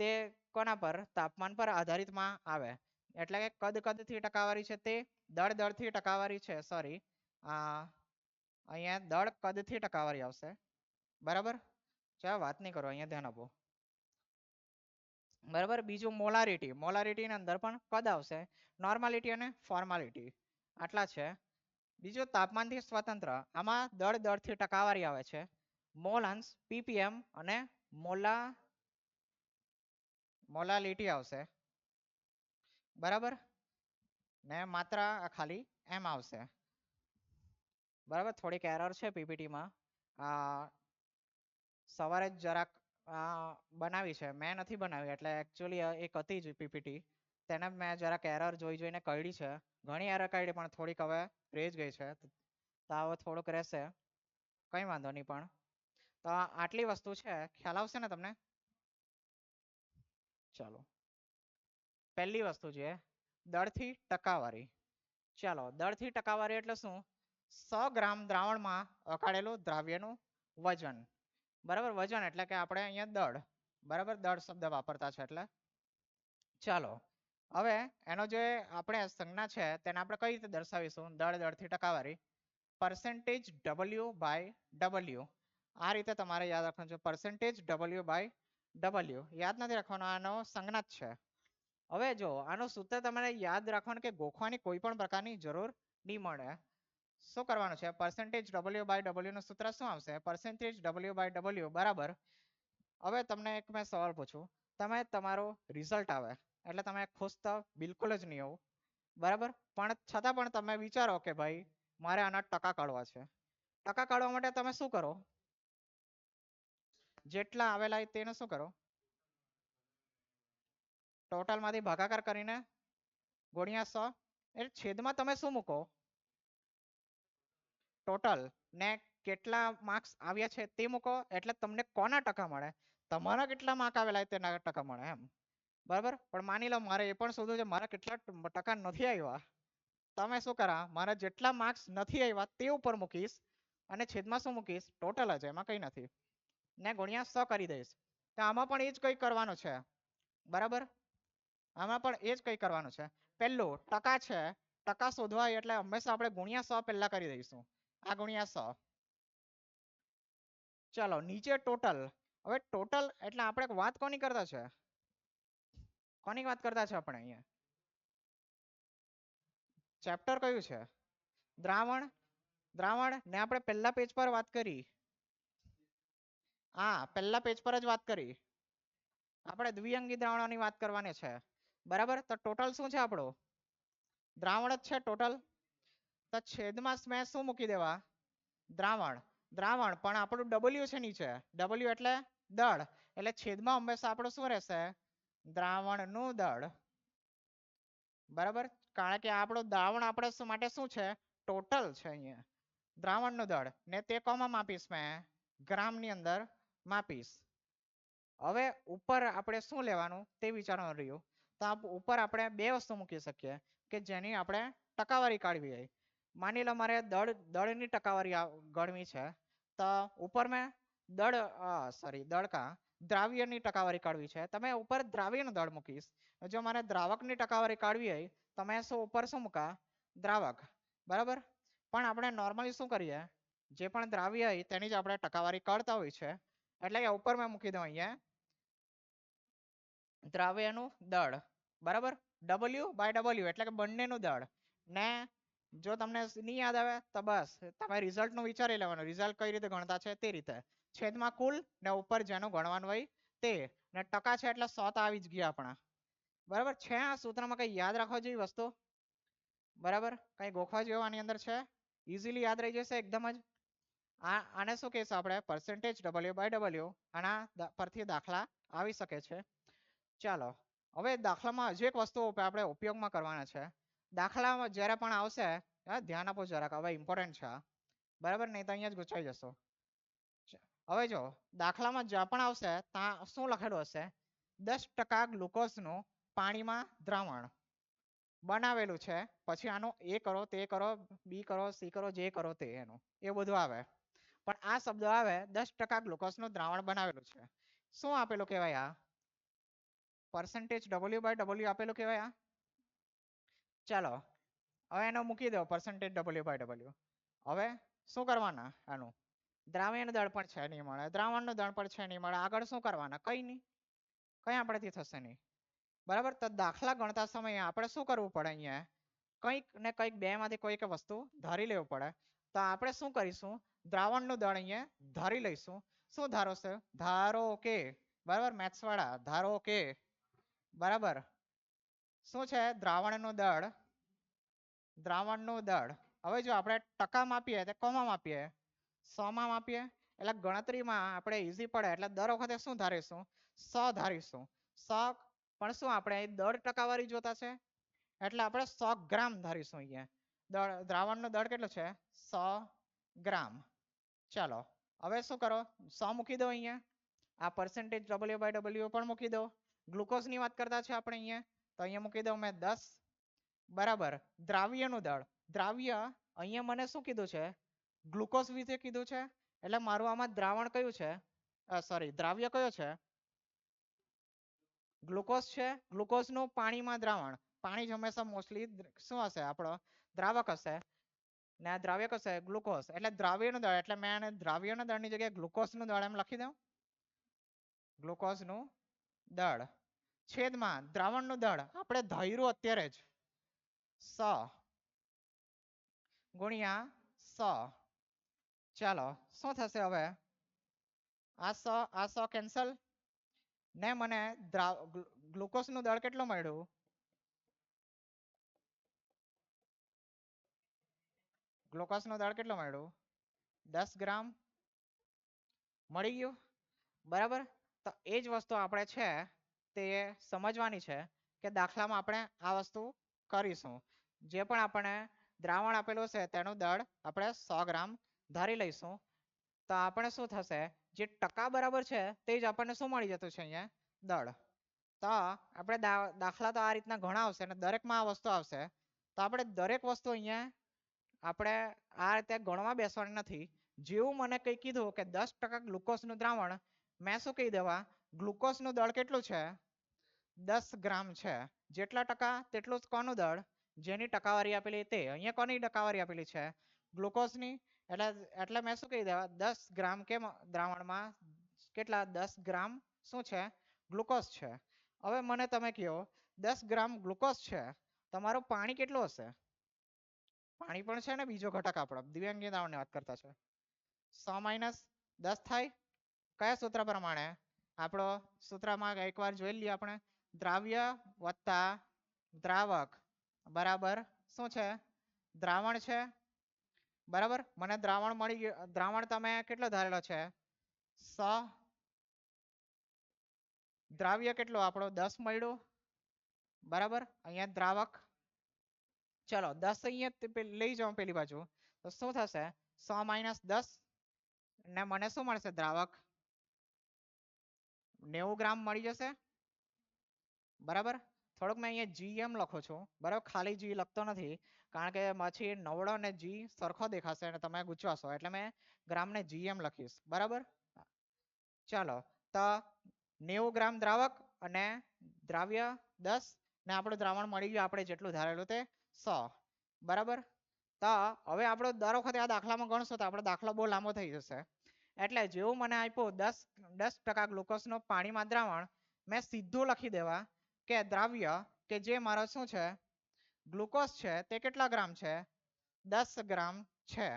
તે કોના પર, તાપમાન પર આધારિતમાં આવે. એટલે કે કદથી ટકાવારી છે તે દળથી ટકાવારી છે. સોરી, અહીંયા કદથી ટકાવારી આવશે. બરાબર, ચાલો વાત નહીં કરો, અહીંયા ધ્યાન આપો. બરાબર, બીજું મોલારિટી ની અંદર પણ કદ આવશે, નોર્માલિટી અને ફોર્માલિટી આટલા છે. બીજું તાપમાનથી સ્વતંત્ર, આમાં દળથી ટકાવારી આવે છે. મોલ અંશ, ppm અને મોલાલિટી આવશે. બરાબર, ને માત્રા ખાલી એમ આવશે. બરાબર, થોડીક એરર છે પીપીટીમાં. સવારે જ જરાક બનાવી છે, મેં નથી બનાવી, એટલે એકચ્યુઅલી એક હતી જ પીપીટી, તેને મેં જરાક એરર જોઈને કાઢી છે. ઘણી એરર કાઢી પણ થોડીક હવે રહી જ ગઈ છે, તો હવે થોડુંક રહેશે, કંઈ વાંધો નહીં. પણ તો આટલી વસ્તુ છે, ખ્યાલ આવશે ને તમને? ચાલો, પહેલી વસ્તુ છે દળથી ટકાવારી. ચાલો, દળથી ટકાવારી એટલે શું, 100 ગ્રામ દ્રાવણમાં અકાળેલું દ્રાવ્યનું વજન. બરાબર, વજન એટલે કે આપણે અહીંયા દળ, બરાબર, દળ શબ્દ વાપરતા છે એટલે. ચાલો, હવે એનો જે આપણે સંજ્ઞા છે તેને આપણે કઈ રીતે દર્શાવીશું, દળથી ટકાવારી, પરસેન્ટેજ W/W. આ રીતે તમારે યાદ રાખવાનું છે, પરસેન્ટેજ W/W. યાદ નથી રાખવાનું, આનો સંજ્ઞા જ છે. હવે જો આનું સૂત્ર તમારે યાદ રાખવાનું કે ગોખવાની કોઈ પણ પ્રકારની જરૂર નહીં મળે. શું કરવાનું છે, પરસેન્ટેજ W/W નું સૂત્ર શું આવશે, પરસેન્ટેજ W/W બરાબર. હવે તમને એક મેં સવાલ પૂછું, તમે તમારો રિઝલ્ટ આવે એટલે તમે ખુશ તો બિલકુલ જ નહીં હોવ, બરાબર, પણ છતાં પણ તમે વિચારો કે ભાઈ મારે આના ટકા કાઢવા છે. ટકા કાઢવા માટે તમે શું કરો, જેટલા આવેલા તેને શું કરો, ટોટલમાંથી ભાગાકાર કરીને ગુણ્યા 100, એટલે છેદમાં તમે શું મૂકો, ટોટલ, ને કેટલા માર્ક્સ આવ્યા છે તે મૂકો, એટલે તમને કોના ટકા મળે, તમારા કેટલા માર્ક આવેલા તેના ટકા મળે એમ. બરાબર, પણ માની લો મારે એ પણ શોધવું છે મારા કેટલા ટકા નથી આવ્યા, તમે શું કરા, મારા જેટલા માર્ક્સ નથી આવ્યા તે ઉપર મૂકીશ અને છેદમાં શું મૂકીશ, ટોટલ જ, એમાં કંઈ નથી, ને ગુણ્યા 100 કરી દઈશ. તો આમાં પણ એ જ કંઈ કરવાનું છે. બરાબર, આમાં પણ એ જ કંઈ કરવાનું છે. પહેલું ટકા છે, ટકા શોધવા એટલે હંમેશા આપણે ગુણ્યા 100 પહેલા કરી દઈશું, આ ગુણ્યા 100. ચાલો, નીચે ટોટલ. હવે ટોટલ એટલે આપણે વાત કોની કરતા છે, કોની વાત કરતા છે આપણે અહીંયા, ચેપ્ટર કયું છે, દ્રાવણ ને આપણે પહેલા પેજ પર વાત કરી, પહેલા પેજ પર જ વાત કરી, આપણે દ્વિઅંગી દ્રાવણોની વાત કરવાની છે. બરાબર, તો ટોટલ શું છે આપણું, દ્રાવણ જ છે ટોટલ, તો છેદમાં મેં શું મૂકી દેવા, દ્રાવણ પણ આપણું W છે નીચે, W એટલે દળ, એટલે છેદમાં હંમેશા આપણું શું રહેશે, દ્રાવણનું દળ. બરાબર, કારણ કે આપણું દ્રાવણ આપણે શું માટે શું છે, ટોટલ છે, અહીંયા દ્રાવણનું દળ, ને તે કોમાં માપીશ, મેં ગ્રામની અંદર માપીશ. હવે ઉપર આપણે શું લેવાનું તે વિચારવાનું રહ્યું, તો ઉપર આપણે બે વસ્તુ મૂકી શકીએ કે જેની આપણે ટકાવારી કાઢવી હોય. માની લો મારે દળની ટકાવારી ગણવી છે તો ઉપર મેં દળ કા દ્રાવ્યની ટકાવારી કાઢવી છે તમે ઉપર દ્રાવ્યનો દળ મૂકીશ જો મારે દ્રાવકની ટકાવારી કાઢવી હોય તો મેં ઉપર શું મૂકા દ્રાવક બરાબર પણ આપણે નોર્મલી શું કરીએ જે પણ દ્રાવ્ય હોય તેની જ આપણે ટકાવારી કાઢતા હોય છે એટલે કે ઉપર મેં મૂકી દઉં અહીંયા દ્રાવ્યનું દળ બરાબર W/W એટલે કે બંનેનું દળ ને જો તમને નહીં યાદ આવે તો બસ તમે રિઝલ્ટનું વિચારી લેવાનું રિઝલ્ટ કઈ રીતે ગણતા છે તે રીતે છેદમાં કુલ ને ઉપર જેનું ગણવાનું હોય તે ને ટકા છે એટલે 100 તો આવી જ ગયા આપણા બરાબર છે આ સૂત્રમાં કઈ યાદ રાખવા જેવી વસ્તુ બરાબર કઈ ગોખવા જેવું આની અંદર છે ઇઝીલી યાદ રહી જશે એકદમ જ આને શું કહીશું આપણે percentage W/W આના પરથી દાખલા આવી શકે છે ચાલો હવે દાખલામાં હજી એક વસ્તુ આપણે ઉપયોગમાં કરવાના છે દાખલામાં જ્યારે પણ આવશે ધ્યાન આપો જરાક હવે ઇમ્પોર્ટન્ટ છે બરાબર નહીં તો અહીંયા જ ગુચાઈ જશો હવે જો દાખલામાં જ્યાં પણ આવશે ત્યાં શું લખેલું હશે 10% ગ્લુકોઝનું પાણીમાં દ્રાવણ બનાવેલું છે પછી આનું એ કરો તે કરો બી કરો સી કરો જે કરો તે એનું એ બધું આવે પણ આ શબ્દ આવે 10% ગ્લુકોઝનું દ્રાવણ બનાવેલું છે શું આપેલું કહેવાય આ percentage W/W આપેલું કહેવાય આ ચાલો હવે એનો મૂકી દો percentage W/W હવે શું કરવાના આનું દ્રાવ્યનું દળ પણ છે નહીં મળે દ્રાવણનું દળ પણ છે નહીં મળે આગળ શું કરવાના કંઈ નહીં કંઈ આપણેથી થશે નહીં બરાબર તો દાખલા ગણતા સમયે આપણે શું કરવું પડે અહીંયા કંઈક ને કંઈક બેમાંથી કોઈક વસ્તુ ધારી લેવું પડે તો આપણે શું કરીશું દ્રાવણનું દળ અહીંયા ધારી લઈશું શું ધારો છે ધારો કે બરાબર મેથ્સ વાળા ધારો કે બરાબર શું છે દ્રાવણનું દળ હવે જો આપણે ટકા માપીએ તો કોમાં માપીએ 100 માં માપીએ એટલે ગણતરીમાં આપણે ઈઝી પડે એટલે દર વખતે શું ધારીશું 100 ધારીશું 100 પણ શું આપણે દળ ટકાવારી જોતા છે એટલે આપણે 100 ગ્રામ ધારીશું અહીંયા દ્રાવણનો દળ કેટલો છે 100 ગ્રામ ચાલો હવે શું કરો 100 મૂકી દો અહીંયા આ percentage W/W પણ મૂકી દો ગ્લુકોઝની વાત કરતા છે આપણે અહીંયા તો અહીંયા મૂકી દઉં મેં 10 બરાબર દ્રાવ્યનું દળ દ્રાવ્ય અહીંયા મને શું કીધું છે ગ્લુકોઝ વિશે કીધું છે એટલે મારું આમાં દ્રાવણ કયું છે દ્રાવ્ય કયો છે ગ્લુકોઝ છે ગ્લુકોઝનું પાણીમાં દ્રાવણ પાણી જ હંમેશા મોસ્ટલી શું હશે આપણો દ્રાવક હશે ને આ દ્રાવ્ય હશે ગ્લુકોઝ એટલે દ્રાવ્યનું દળ એટલે મેં આને દ્રાવ્યના દળની જગ્યાએ ગ્લુકોઝનું દળ એમ લખી દઉં ગ્લુકોઝનું દળ છેદમાં દ્રાવણનું દળ આપણે ધાર્યું અત્યારે જ 100 ગુણ્યા 100 ચાલો શું થશે હવે આ 100 કેન્સલ ને મને ગ્લુકોઝનું દળ કેટલું મળ્યું ગ્લુકોઝનું દળ કેટલું મળ્યું 10 ગ્રામ મળી ગયું બરાબર તો એ જ વસ્તુ આપણે છે તે સમજવાની છે કે દાખલામાં આપણે આ વસ્તુ કરીશું જે પણ આપણે દ્રાવણ આપેલું છે તેનું દળ આપણે 100 ગ્રામ ધારી લઈશું તો આપણે શું થશે જે ટકા બરાબર છે તે જ આપણને શું મળી જતું છે અહીંયા દળ તો આપણે દાખલા તો આ રીતના ઘણા આવશે અને દરેકમાં આ વસ્તુ આવશે તો આપણે દરેક વસ્તુ અહીંયા આપણે આ રીતે ગણવા બેસવાની નથી જેવું મને કંઈ કીધું કે 10% ગ્લુકોઝનું દ્રાવણ મેં શું કહી દેવા ગ્લુકોઝનું દળ કેટલું છે 10 ગ્રામ છે જેટલા ટકા તેટલું જ કોનું દળ જેની ટકાવારી આપેલી તે અહીંયા કોની ટકાવારી આપેલી છે ગ્લુકોઝની એટલે મેં શું કહી દેવા 10 ગ્રામ કેમ દ્રાવણમાં કેટલા 10 ગ્રામ શું છે ગ્લુકોઝ છે હવે મને તમે કહો 10 ગ્રામ ગ્લુકોઝ છે તમારું પાણી કેટલું હશે પાણી પણ છે ને બીજો ઘટક આપણો દિવ્યાંગની દ્રાવણની વાત કરતા છે 100 - 10 થાય કયા સૂત્ર પ્રમાણે આપણો સૂત્રમાં એકવાર જોઈ લઈએ આપણે દ્રાવ્ય વત્તા દ્રાવક બરાબર શું છે દ્રાવણ છે બરાબર મને દ્રાવણ મળી ગયું દ્રાવણ તમે કેટલો ધારેલો છે 100 દ્રાવ્ય કેટલો આપણો 10 મળ્યો બરાબર અહીંયા દ્રાવક ચલો 10 અહીંયા લઈ જાઉં પેલી બાજુ તો શું થશે 100 - 10 ને મને શું મળશે દ્રાવક 90 ગ્રામ મળી જશે બરાબર થોડુંક મેં અહીંયા GM લખું છું બરાબર ખાલી G લખતો નથી કારણ કે પછી નવડો ને જી સરખો દેખાશે અને તમે ગૂંચવાશો એટલે મેં ગ્રામને જી એમ લખીશ બરાબર. ચાલો તો 90 ગ્રામ દ્રાવક અને દ્રાવ્ય 10 ને આપણું દ્રાવણ મળી ગયું આપણે જેટલું ધારેલું તે 100 બરાબર. તો હવે આપણો દર વખતે આ દાખલામાં ગણશો તો આપણો દાખલો બહુ લાંબો થઈ જશે એટલે જેવું મને આપ્યું 10% ગ્લુકોઝનો પાણીમાં દ્રાવણ મેં સીધું લખી દેવા કે દ્રાવ્ય કે જે મારો શું છે ગ્લુકોઝ છે તે કેટલા ગ્રામ છે 10 ગ્રામ છે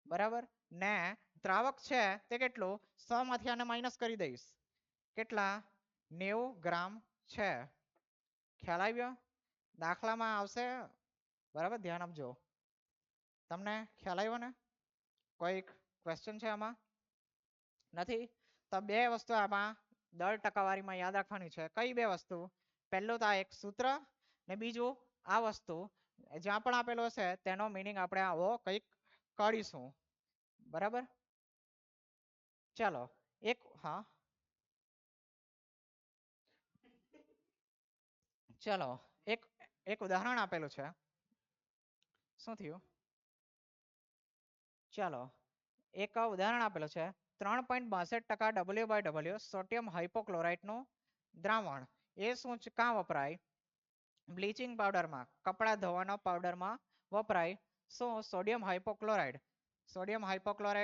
બરાબર ને દ્રાવક છે તે કેટલું 100 માંથી આને માઇનસ કરી દઈશ કેટલા 90 ગ્રામ છે. ખ્યાલ આવ્યો દાખલામાં આવશે બરાબર ધ્યાન આપજો તમને ખ્યાલ આવ્યો ને કોઈ ક્વેશ્ચન છે આમાં નથી તો બે વસ્તુ આમાં દર ટકાવારીમાં યાદ રાખવાની છે કઈ બે વસ્તુ પહેલું તો આ એક સૂત્ર ને બીજું આ વસ્તુ જ્યાં પણ આપેલો હશે તેનો મિનિંગ આપણે આવો કંઈક કાઢીશું બરાબર. ચાલો એક હા ચાલો એક ઉદાહરણ આપેલું છે શું થયું ચાલો એક ઉદાહરણ આપેલું છે 3.62% W/W સોડિયમ હાઇપોક્લોરાઇટનું દ્રાવણ એ શું કાં વપરાય બ્લીચિંગ પાવડરમાં કપડાં ધોવાના પાવડરમાં વપરાય શું સોડિયમ હાઇપોક્લોરાઇટ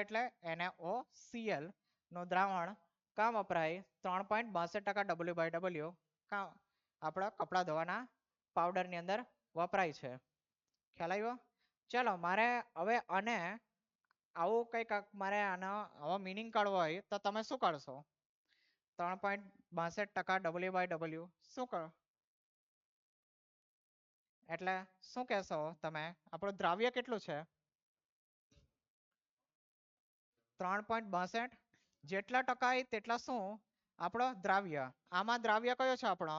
એટલે NaOCl નું દ્રાવણ કાં વપરાય 3.62% W/W કાં આપણા કપડાં ધોવાના પાવડરની અંદર વપરાય છે. ખ્યાલ આવ્યો ચાલો મારે હવે અને આવું કંઈક મારે આનો આવો મિનિંગ કાઢવો હોય તો તમે શું કાઢશો 3.62% W/W શું કરો એટલે શું કહેશો તમે આપણું દ્રાવ્ય કેટલું છે 3.62 જેટલા ટકા તેટલા શું આપણો દ્રાવ્ય આમાં દ્રાવ્ય કયો છે આપણો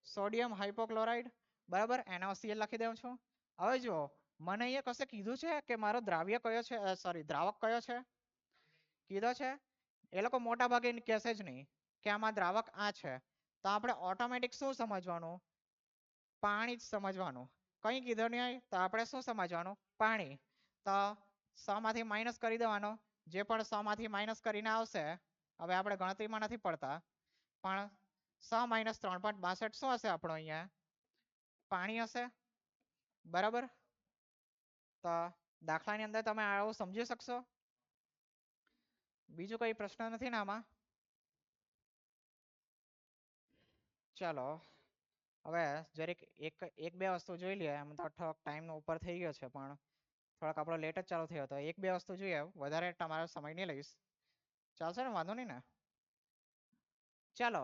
સોડિયમ હાઇપોક્લોરાઇડ બરાબર NaOCl લખી દઉં છું. હવે જો મને અહીંયા કશે કીધું છે કે મારો દ્રાવ્ય કયો છે સોરી દ્રાવક કયો છે કીધો છે એ લોકો મોટા ભાગે કહેશે જ નહીં કે આમાં દ્રાવક આ છે તો આપણે ઓટોમેટિક શું સમજવાનું પાણી જ સમજવાનું કંઈ કીધું નહીં હોય તો આપણે શું સમજવાનું પાણી તો 100 માંથી માઇનસ કરી દેવાનો જે પણ 100 માંથી માઇનસ કરીને આવશે હવે આપણે ગણતરીમાં નથી પડતા પણ 100 - 3.62 શું હશે આપણો અહીંયા પાણી હશે બરાબર. તો દાખલાની અંદર તમે આવું સમજી શકશો બીજું કોઈ પ્રશ્ન નથી ને આમાં ચાલો હવે જરીક એક બે વસ્તુ જોઈ લઈએ એમ તો થોડોક ટાઈમ ઉપર થઈ ગયો છે પણ થોડાક આપણો લેટ જ ચાલુ થયો હતો એક બે વસ્તુ જોઈએ વધારે તમારો સમય નહીં લઈશ ચાલશે ને વાંધો નહીં ને ચાલો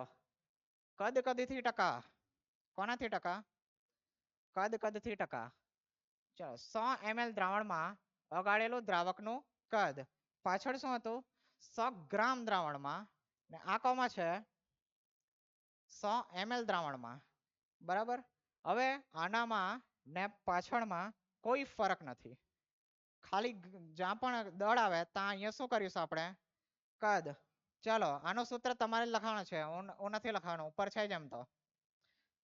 કદથી ટકા કોનાથી ટકા કદથી ટકા ચાલો 100 ml દ્રાવણમાં ઓગાળેલું દ્રાવકનું કદ પાછળ શું હતું 100 ગ્રામ દ્રાવણમાં ને આ કોમાં છે 100 ml દ્રાવણમાં બરાબર. હવે આનામાં ને પાછળમાં કોઈ ફરક નથી ખાલી જ્યાં પણ દળ આવે ત્યાં અહીંયા શું કરીશું આપણે કદ ચાલો આનું સૂત્ર તમારે લખવાનું છે હું નથી લખવાનું ઉપર છે જ એમ તો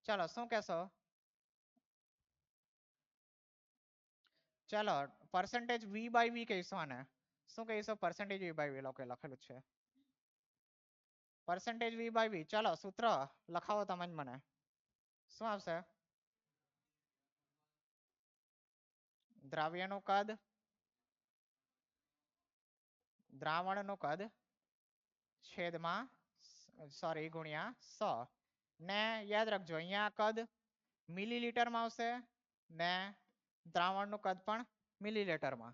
ચાલો શું કહેશો ચાલો percentage V/V કહીશું આને શું કહીશું percentage V/V લોકો લખેલું છે percentage V/V ચાલો સૂત્ર લખાવો તમે જ મને શું આવશે દ્રાવ્યનું કદ દ્રાવણનું કદ છેદમાં સોરી ગુણ્યા 100 ને યાદ રાખજો અહીંયા કદ મિલીલીટરમાં આવશે ને દ્રાવણનું કદ પણ મિલીલીટરમાં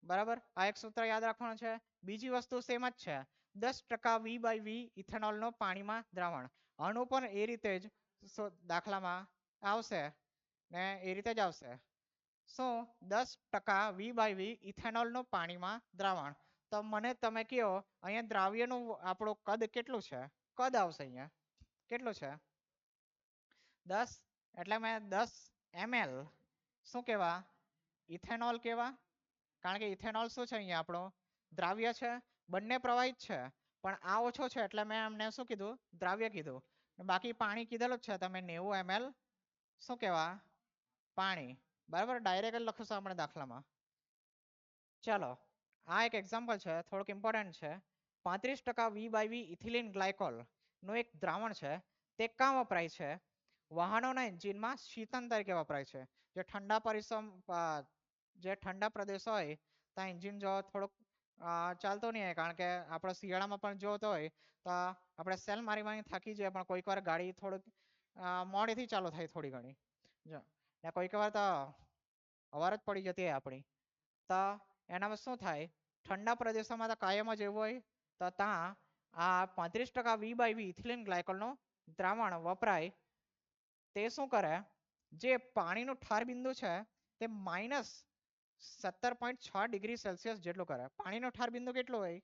બરાબર આ એક સૂત્ર યાદ રાખવાનું છે. બીજી વસ્તુ સેમ જ છે 10% V/V ઇથેનોલનો પાણીમાં દ્રાવણ આનું પણ એ રીતે જ દાખલામાં આવશે ને એ રીતે જ આવશે શું 10% V/V ઇથેનોલનું પાણીમાં દ્રાવણ તો મને તમે કહો અહીંયા દ્રાવ્યનું આપણું કદ કેટલું છે કદ આવશે અહીંયા કેટલું છે 10 એટલે મેં 10 ml શું કહેવા ઇથેનોલ કહેવા કારણ કે ઇથેનોલ શું છે અહીંયા આપણો દ્રાવ્ય છે બંને પ્રવાહિત છે પણ આ ઓછો છે એટલે મેં અમને શું કીધું દ્રાવ્ય કીધું બાકી પાણી કીધેલું જ છે તમે 90 ml શું કહેવા પાણી, બરાબર, ડાયરેક્ટ જ લખીશું આપણે દાખલામાં. ચાલો આ એક એક્ઝામ્પલ છે, થોડુંક ઇમ્પોર્ટન્ટ છે. 35% V/V ઇથિલિન ગ્લાયકોલ નું એક દ્રાવણ છે, તે કાં વપરાય છે? વાહનોના એન્જિનમાં શીતન તરીકે વપરાય છે. જે ઠંડા જે ઠંડા પ્રદેશ હોય ત્યાં એન્જિન જો થોડુંક ચાલતો નહીં હોય, કારણ કે આપણે શિયાળામાં પણ જોતો હોય તો આપણે સેલ મારી મારી થાકી જાય, પણ કોઈક વાર ગાડી થોડુંક મોડેથી ચાલુ થાય થોડી ઘણી, જો ને કોઈક વાર તો અવાર જ પડી જતી હોય આપણી, તો એનામાં શું થાય, ઠંડા પ્રદેશોમાં તો કાયમ જ એવું હોય, તો ત્યાં આ 35% V/V ઇથિલિન ગ્લાયકોલનું દ્રાવણ વપરાય. તે શું કરે, જે પાણીનું ઠાર બિંદુ છે તે -17.6 ડિગ્રી સેલ્સિયસ જેટલું કરે. પાણીનું ઠાર બિંદુ કેટલું હોય?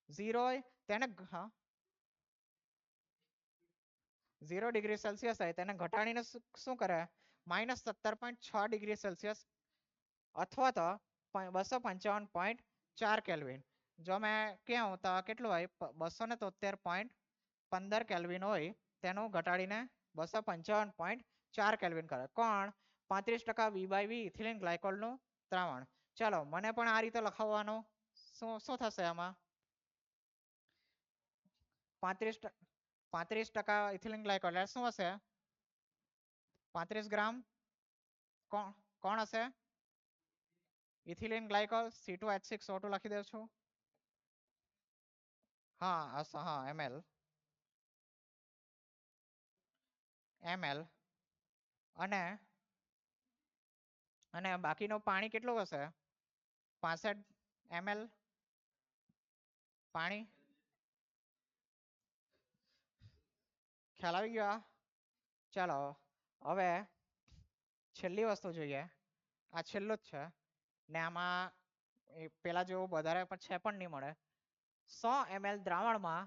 0 હોય. તેને 0 ડિગ્રી સેલ્સિયસ હોય તેને ઘટાડીને શું કરે, -17.6 ડિગ્રી સેલ્સિયસ અથવા તો 255.4 કેલ્વિન. જો મેં કહું તો કેટલું હોય, 273.15 કેલ્વિન હોય, તેનું ઘટાડીને 255.4 કેલ્વિન કરે. કોણ? 35% V/V ઇથિલિન ગ્લાયકોલનું દ્રાવણ. ચાલો મને પણ આ રીતે લખાવવાનું, શું થશે આમાં? 35% ઇથિલિન ગ્લાયકોલ એટલે શું હશે? 35 ગ્રામ. કોણ હશે? ઇથિલિન ગ્લાયકોલ, C2H6O2 લખી દઉં છું. હા ml અને બાકીનું પાણી કેટલું હશે? 65 ml પાણી. ખ્યાલ આવી ગયો? ચાલો હવે છેલ્લી વસ્તુ જોઈએ. આ છેલ્લું જ છે ને આમાં પેલા જેવું વધારે પણ છે પણ નહીં મળે. 100 ml દ્રાવણમાં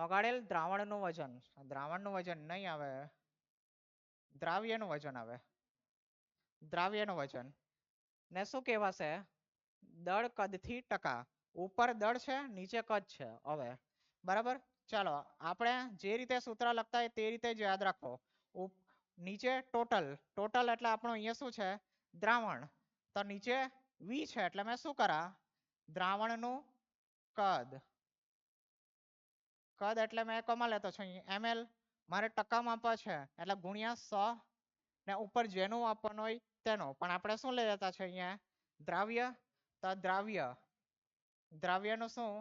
ઓગાળેલ દ્રાવણનું વજન, દ્રાવણનું વજન નહીં આવે, દ્રાવ્યનું વજન આવે, દ્રાવ્યનું વજન ને શું કહેવાશે? દળ કદથી ટકા. ઉપર દળ છે, નીચે કદ છે. હવે બરાબર, ચાલો આપણે જે રીતે સૂત્ર લખતા હોય તે રીતે જ યાદ રાખો. નીચે ટોટલ એટલે આપણું અહીંયા શું છે? દ્રાવણ. તો નીચે V છે એટલે મેં શું કરા, દ્રાવણનું કદ એટલે મેં કમાં લેતો છું ml, મારે ટકામાં આપવા છે એટલે ગુણ્યા 100 ને ઉપર જેનું આપવાનું હોય તેનો. પણ આપણે શું લઈ લેતા છે અહીંયા? દ્રાવ્ય. તો દ્રાવ્યનું શું?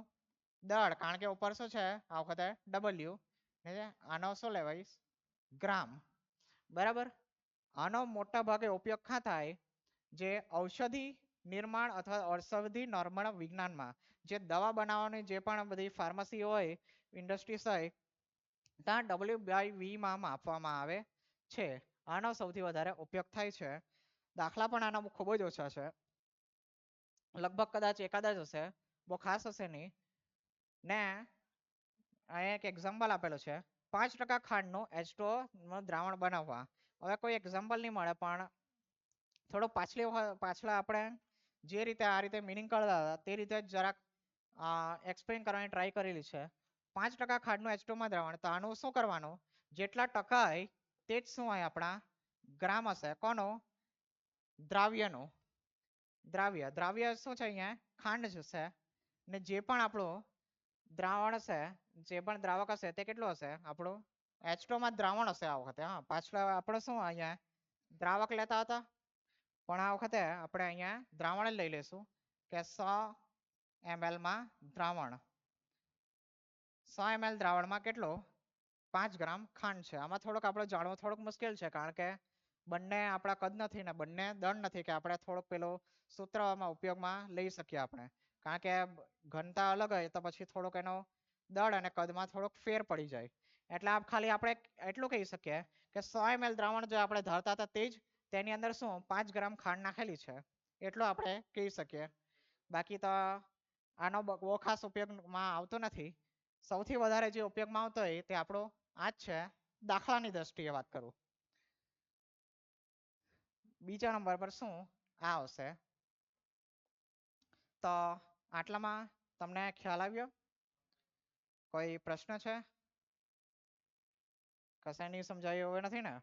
દળ, કારણ કે ઉપર શું છે આ વખતે W, આનો શું લેવાય? ગ્રામ. બરાબર. આનો મોટા ભાગે ઉપયોગ ક્યાં થાય? જે ઔષધિ નિર્માણ અથવા ઔષધિ નોર્મલ વિજ્ઞાનમાં જે દવા બનાવવાની જે પણ બધી ફાર્મસી હોય, ઇન્ડસ્ટ્રીઝ હોય, ત્યાં W/V માં માપવામાં આવે છે. આનો સૌથી વધારે ઉપયોગ થાય છે. દાખલા પણ આના ખૂબ જ ઓછા છે, લગભગ કદાચ એકાદ જ હશે, બહુ ખાસ હશે નહીં. ને અહીંયા એક એક્ઝામ્પલ આપેલું છે, 5% ખાંડનું H2O નું દ્રાવણ બનાવવા. હવે કોઈ એક્ઝામ્પલ નહીં મળે, પણ થોડો પાછલા આપણે જે રીતે આ રીતે મિનિંગ કરતા હતા તે રીતે જરાક એક્સપ્લેન કરવાની ટ્રાય કરેલી છે. 5% ખાંડનું H2O માં દ્રાવણ, તો આનું શું કરવાનું? જેટલા ટકા હોય તે જ શું હોય? આપણા ગ્રામ હશે. કોનો? દ્રાવ્યનું. દ્રાવ્ય શું છે? અહીંયા ખાંડ છે ને જે પણ આપણું દ્રાવણ હશે, જે પણ દ્રાવક હશે તે કેટલું હશે? આપણું H2O માં દ્રાવણ હશે આ વખતે. હા, પાછલા આપણે શું અહીંયા દ્રાવક લેતા હતા, પણ આ વખતે આપણે અહીંયા દ્રાવણ જ લઈ લઈશું કે 100 ml માં દ્રાવણ. 100 ml દ્રાવણમાં કેટલું? 5 ગ્રામ ખાંડ છે. આમાં થોડુંક આપણે જાણવું થોડુંક મુશ્કેલ છે, કારણ કે બંને આપણા કદ નથી ને બંને દળ નથી કે આપણે થોડુંક પેલું સૂત્રમાં ઉપયોગમાં લઈ શકીએ આપણે, કારણ કે ઘનતા અલગ હોય તો પછી થોડુંક એનો દળ અને કદમાં થોડોક ફેર પડી જાય. એટલે ખાલી આપણે એટલું કહી શકીએ કે 100 ml દ્રાવણ જે આપણે ધારતા હતા તે જ, તેની અંદર શું 5 ગ્રામ ખાંડ નાખેલી છે, એટલું આપણે કહી શકીએ. બાકી તો આનો બહુ ખાસ ઉપયોગમાં આવતો નથી. સૌથી વધારે જે ઉપયોગમાં આવતો હોય તે આપણો આ જ છે. દાખલાની દ્રષ્ટિએ વાત કરું, બીજા નંબર પર શું આ આવશે? તો આટલામાં તમને ખ્યાલ આવ્યો? કોઈ પ્રશ્ન છે? કશાય નહીં સમજાયું એવું નથી ને?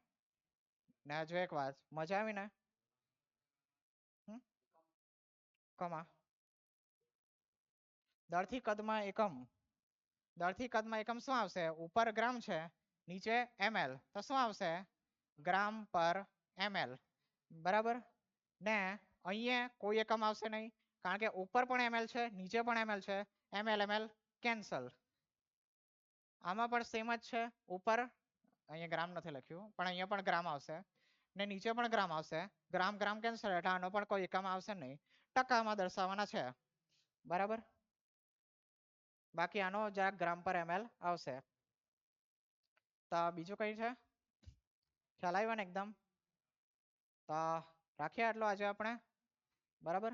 ને હજુ એક વાત, મજા આવી ને? કમા દળથી કદમાં એકમ, દળથી કદમાં એકમ શું આવશે? ઉપર ગ્રામ છે નીચે ml, તો શું આવશે? ગ્રામ પર ml, બરાબર ને અહીંયા કોઈ એકમ આવશે નહીં કારણ કે ઉપર પણ ml છે નીચે પણ ml છે, ml ml કેન્સલ. આમાં પણ સેમ જ છે, ઉપર અહીંયા ગ્રામ નથી લખ્યું પણ અહીંયા પણ ગ્રામ આવશે ને નીચે પણ ગ્રામ આવશે, ગ્રામ ગ્રામ કેન્સલ એટલે આનો પણ કોઈ એકમ આવશે નહીં, ટકામાં દર્શાવવાના છે, બરાબર. બાકી આનો જરાક ગ્રામ પર ml આવશે. તો બીજું કઈ છે? ખ્યાલ આવ્યો ને એકદમ? તો રાખીએ આટલો આજે આપણે, બરાબર.